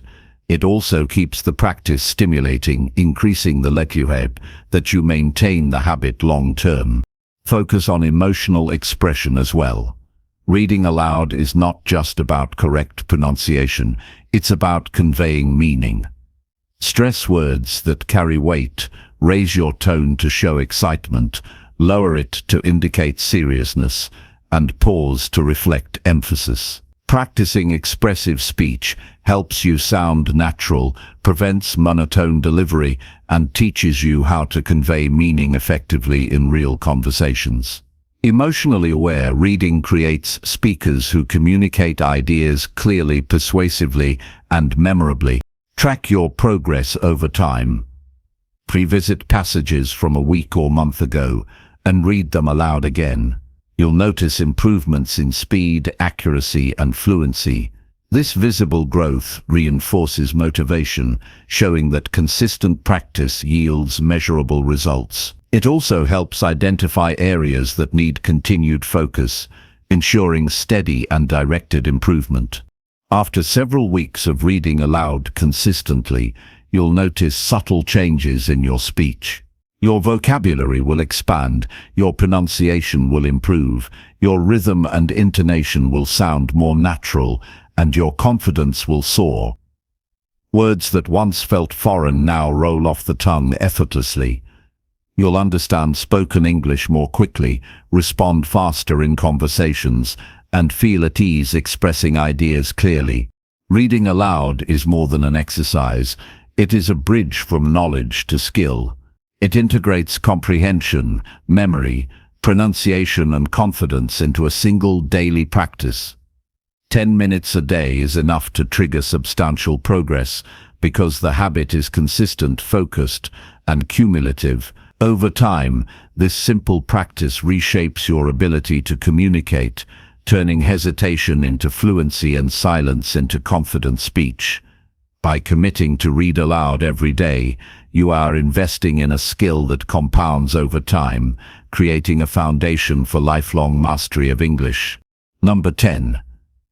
It also keeps the practice stimulating, increasing the likelihood that you maintain the habit long-term. Focus on emotional expression as well. Reading aloud is not just about correct pronunciation, it's about conveying meaning. Stress words that carry weight, raise your tone to show excitement, lower it to indicate seriousness, and pause to reflect emphasis. Practicing expressive speech helps you sound natural, prevents monotone delivery, and teaches you how to convey meaning effectively in real conversations. Emotionally aware reading creates speakers who communicate ideas clearly, persuasively, and memorably. Track your progress over time. Revisit passages from a week or month ago and read them aloud again. You'll notice improvements in speed, accuracy, and fluency. This visible growth reinforces motivation, showing that consistent practice yields measurable results. It also helps identify areas that need continued focus, ensuring steady and directed improvement. After several weeks of reading aloud consistently, you'll notice subtle changes in your speech. Your vocabulary will expand, your pronunciation will improve, your rhythm and intonation will sound more natural, and your confidence will soar. Words that once felt foreign now roll off the tongue effortlessly. You'll understand spoken English more quickly, respond faster in conversations, and feel at ease expressing ideas clearly. Reading aloud is more than an exercise. It is a bridge from knowledge to skill. It integrates comprehension, memory, pronunciation and confidence into a single daily practice. 10 minutes a day is enough to trigger substantial progress because the habit is consistent, focused, and cumulative. Over time, this simple practice reshapes your ability to communicate, turning hesitation into fluency and silence into confident speech. By committing to read aloud every day, you are investing in a skill that compounds over time, creating a foundation for lifelong mastery of English. Number 10.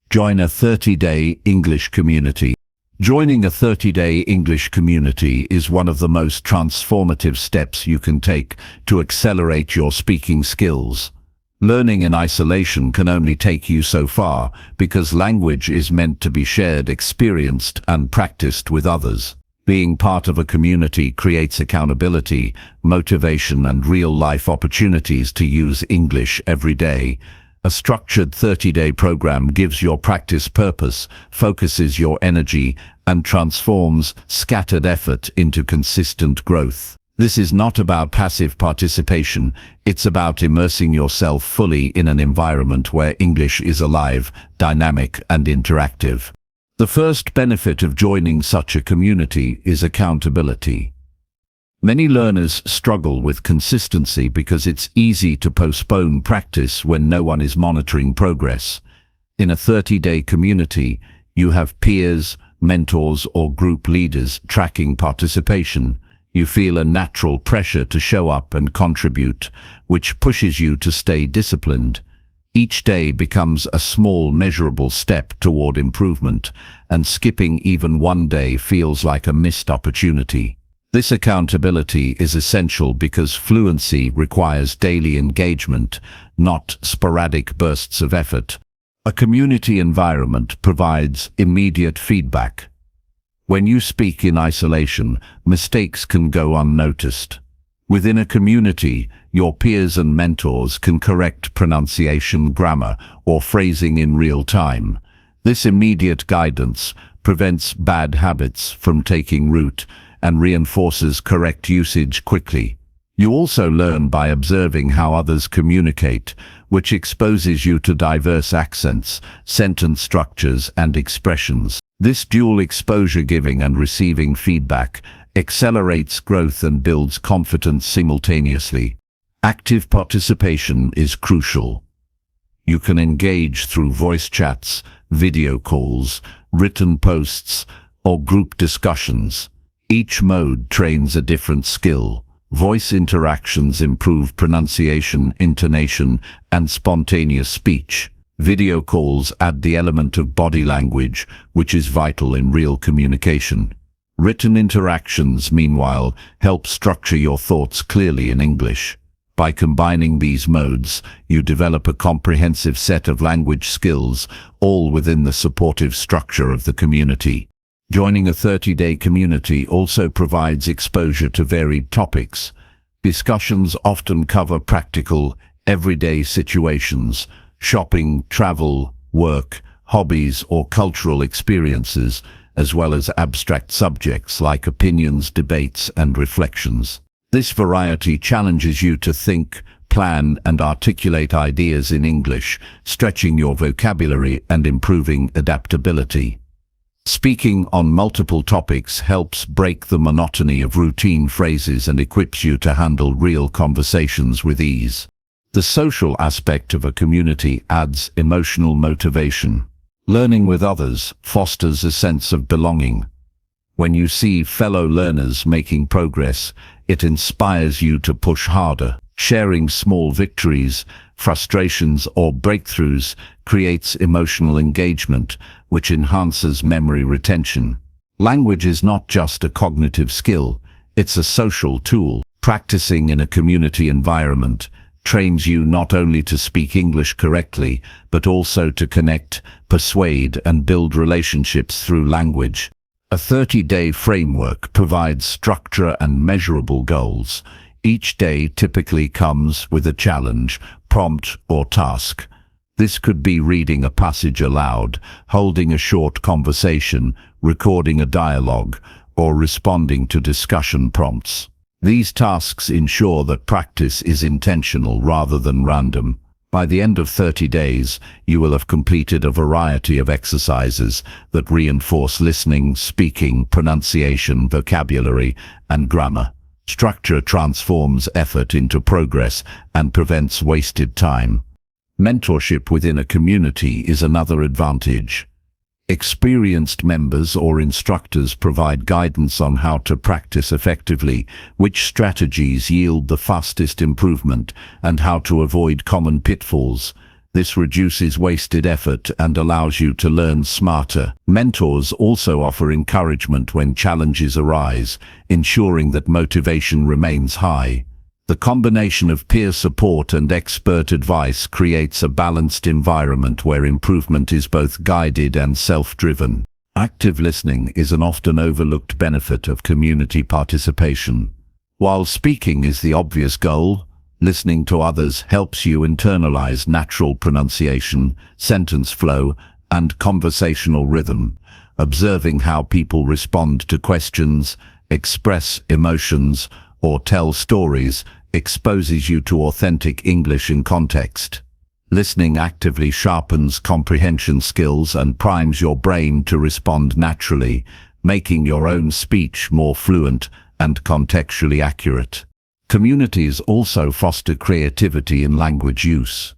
Join a 30-day English community. Joining a 30-day English community is one of the most transformative steps you can take to accelerate your speaking skills. Learning in isolation can only take you so far because language is meant to be shared, experienced, and practiced with others. Being part of a community creates accountability, motivation, and real-life opportunities to use English every day. A structured 30-day program gives your practice purpose, focuses your energy, and transforms scattered effort into consistent growth. This is not about passive participation, it's about immersing yourself fully in an environment where English is alive, dynamic, and interactive. The first benefit of joining such a community is accountability. Many learners struggle with consistency because it's easy to postpone practice when no one is monitoring progress. In a 30-day community, you have peers, mentors, or group leaders tracking participation. You feel a natural pressure to show up and contribute, which pushes you to stay disciplined. Each day becomes a small, measurable step toward improvement, and skipping even one day feels like a missed opportunity. This accountability is essential because fluency requires daily engagement, not sporadic bursts of effort. A community environment provides immediate feedback. When you speak in isolation, mistakes can go unnoticed. Within a community, your peers and mentors can correct pronunciation, grammar, or phrasing in real time. This immediate guidance prevents bad habits from taking root and reinforces correct usage quickly. You also learn by observing how others communicate, which exposes you to diverse accents, sentence structures, and expressions. This dual exposure, giving and receiving feedback, accelerates growth and builds confidence simultaneously. Active participation is crucial. You can engage through voice chats, video calls, written posts, or group discussions. Each mode trains a different skill. Voice interactions improve pronunciation, intonation, and spontaneous speech. Video calls add the element of body language, which is vital in real communication. Written interactions, meanwhile, help structure your thoughts clearly in English. By combining these modes, you develop a comprehensive set of language skills, all within the supportive structure of the community. Joining a 30-day community also provides exposure to varied topics. Discussions often cover practical, everyday situations, shopping, travel, work, hobbies, or cultural experiences, as well as abstract subjects like opinions, debates, and reflections. This variety challenges you to think, plan, and articulate ideas in English, stretching your vocabulary and improving adaptability. Speaking on multiple topics helps break the monotony of routine phrases and equips you to handle real conversations with ease. The social aspect of a community adds emotional motivation. Learning with others fosters a sense of belonging. When you see fellow learners making progress, it inspires you to push harder. Sharing small victories, frustrations, or breakthroughs creates emotional engagement, which enhances memory retention. Language is not just a cognitive skill, it's a social tool. Practicing in a community environment trains you not only to speak English correctly, but also to connect, persuade, and build relationships through language. A 30-day framework provides structure and measurable goals. Each day typically comes with a challenge, prompt, or task. This could be reading a passage aloud, holding a short conversation, recording a dialogue, or responding to discussion prompts. These tasks ensure that practice is intentional rather than random. By the end of 30 days, you will have completed a variety of exercises that reinforce listening, speaking, pronunciation, vocabulary, and grammar. Structure transforms effort into progress and prevents wasted time. Mentorship within a community is another advantage. Experienced members or instructors provide guidance on how to practice effectively, which strategies yield the fastest improvement, and how to avoid common pitfalls. This reduces wasted effort and allows you to learn smarter. Mentors also offer encouragement when challenges arise, ensuring that motivation remains high. The combination of peer support and expert advice creates a balanced environment where improvement is both guided and self-driven. Active listening is an often overlooked benefit of community participation. While speaking is the obvious goal, listening to others helps you internalize natural pronunciation, sentence flow, and conversational rhythm. Observing how people respond to questions, express emotions, or tell stories exposes you to authentic English in context. Listening actively sharpens comprehension skills and primes your brain to respond naturally, making your own speech more fluent and contextually accurate. Communities also foster creativity in language use.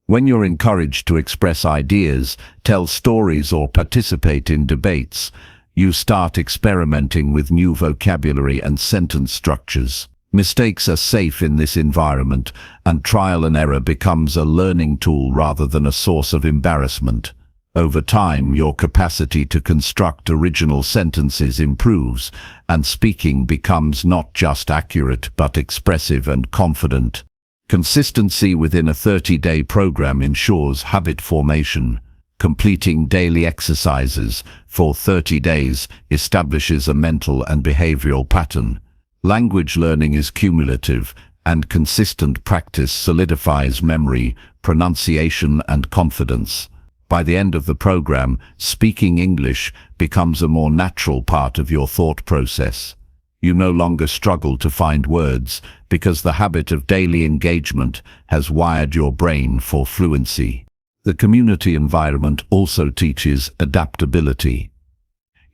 When you're encouraged to express ideas, tell stories, or participate in debates, you start experimenting with new vocabulary and sentence structures. Mistakes are safe in this environment, and trial and error becomes a learning tool rather than a source of embarrassment. Over time, your capacity to construct original sentences improves, and speaking becomes not just accurate but expressive and confident. Consistency within a 30-day program ensures habit formation. Completing daily exercises for 30 days establishes a mental and behavioral pattern. Language learning is cumulative, and consistent practice solidifies memory, pronunciation, and confidence. By the end of the program, speaking English becomes a more natural part of your thought process. You no longer struggle to find words because the habit of daily engagement has wired your brain for fluency. The community environment also teaches adaptability.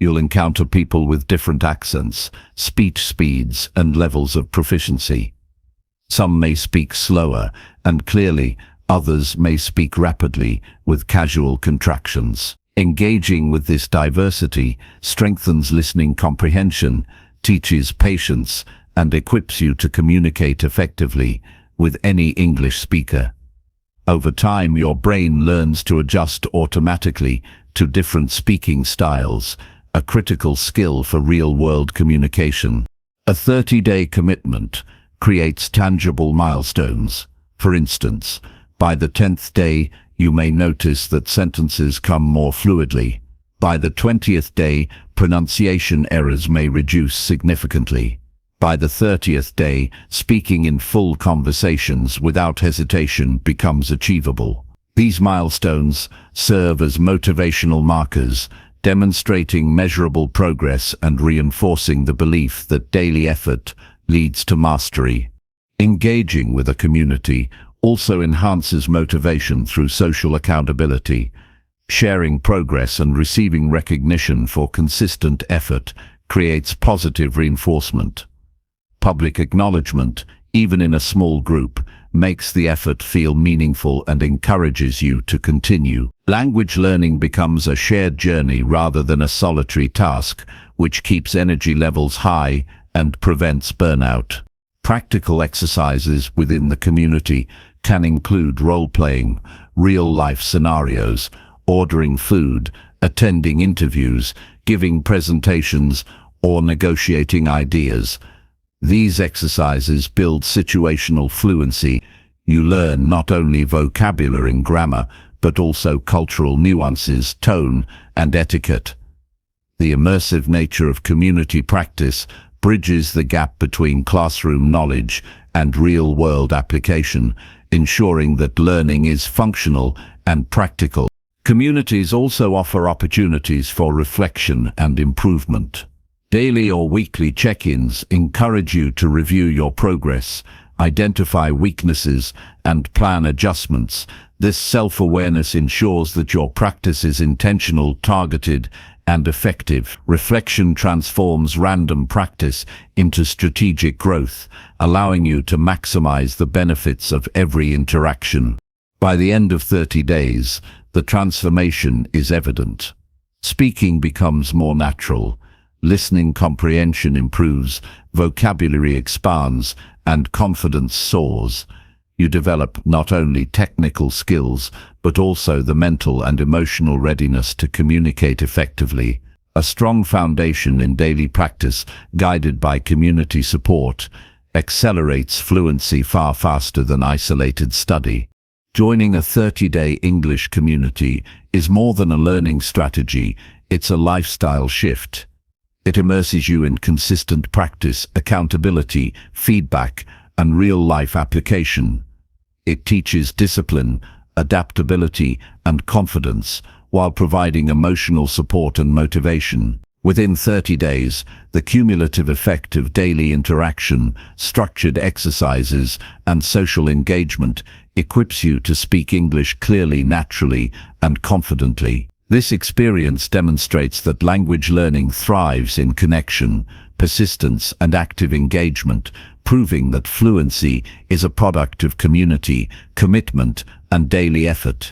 You'll encounter people with different accents, speech speeds, and levels of proficiency. Some may speak slower and clearly, others may speak rapidly with casual contractions. Engaging with this diversity strengthens listening comprehension, teaches patience, and equips you to communicate effectively with any English speaker. Over time, your brain learns to adjust automatically to different speaking styles, a critical skill for real-world communication. A 30-day commitment creates tangible milestones. For instance, by the 10th day, you may notice that sentences come more fluidly. By the 20th day, pronunciation errors may reduce significantly. By the 30th day, speaking in full conversations without hesitation becomes achievable. These milestones serve as motivational markers, demonstrating measurable progress and reinforcing the belief that daily effort leads to mastery. Engaging with a community also enhances motivation through social accountability. Sharing progress and receiving recognition for consistent effort creates positive reinforcement. Public acknowledgement, even in a small group, makes the effort feel meaningful and encourages you to continue. Language learning becomes a shared journey rather than a solitary task, which keeps energy levels high and prevents burnout. Practical exercises within the community can include role-playing, real-life scenarios, ordering food, attending interviews, giving presentations, or negotiating ideas. These exercises build situational fluency. You learn not only vocabulary and grammar, but also cultural nuances, tone, and etiquette. The immersive nature of community practice bridges the gap between classroom knowledge and real-world application, ensuring that learning is functional and practical. Communities also offer opportunities for reflection and improvement. Daily or weekly check-ins encourage you to review your progress, identify weaknesses, and plan adjustments. This self-awareness ensures that your practice is intentional, targeted, and effective. Reflection transforms random practice into strategic growth, allowing you to maximize the benefits of every interaction. By the end of 30 days, the transformation is evident. Speaking becomes more natural, listening comprehension improves, vocabulary expands, and confidence soars. You develop not only technical skills, but also the mental and emotional readiness to communicate effectively. A strong foundation in daily practice, guided by community support, accelerates fluency far faster than isolated study. Joining a 30-day English community is more than a learning strategy, it's a lifestyle shift. It immerses you in consistent practice, accountability, feedback, and real-life application. It teaches discipline, adaptability, and confidence, while providing emotional support and motivation. Within 30 days, the cumulative effect of daily interaction, structured exercises, and social engagement equips you to speak English clearly, naturally, and confidently. This experience demonstrates that language learning thrives in connection, persistence, and active engagement, proving that fluency is a product of community, commitment, and daily effort.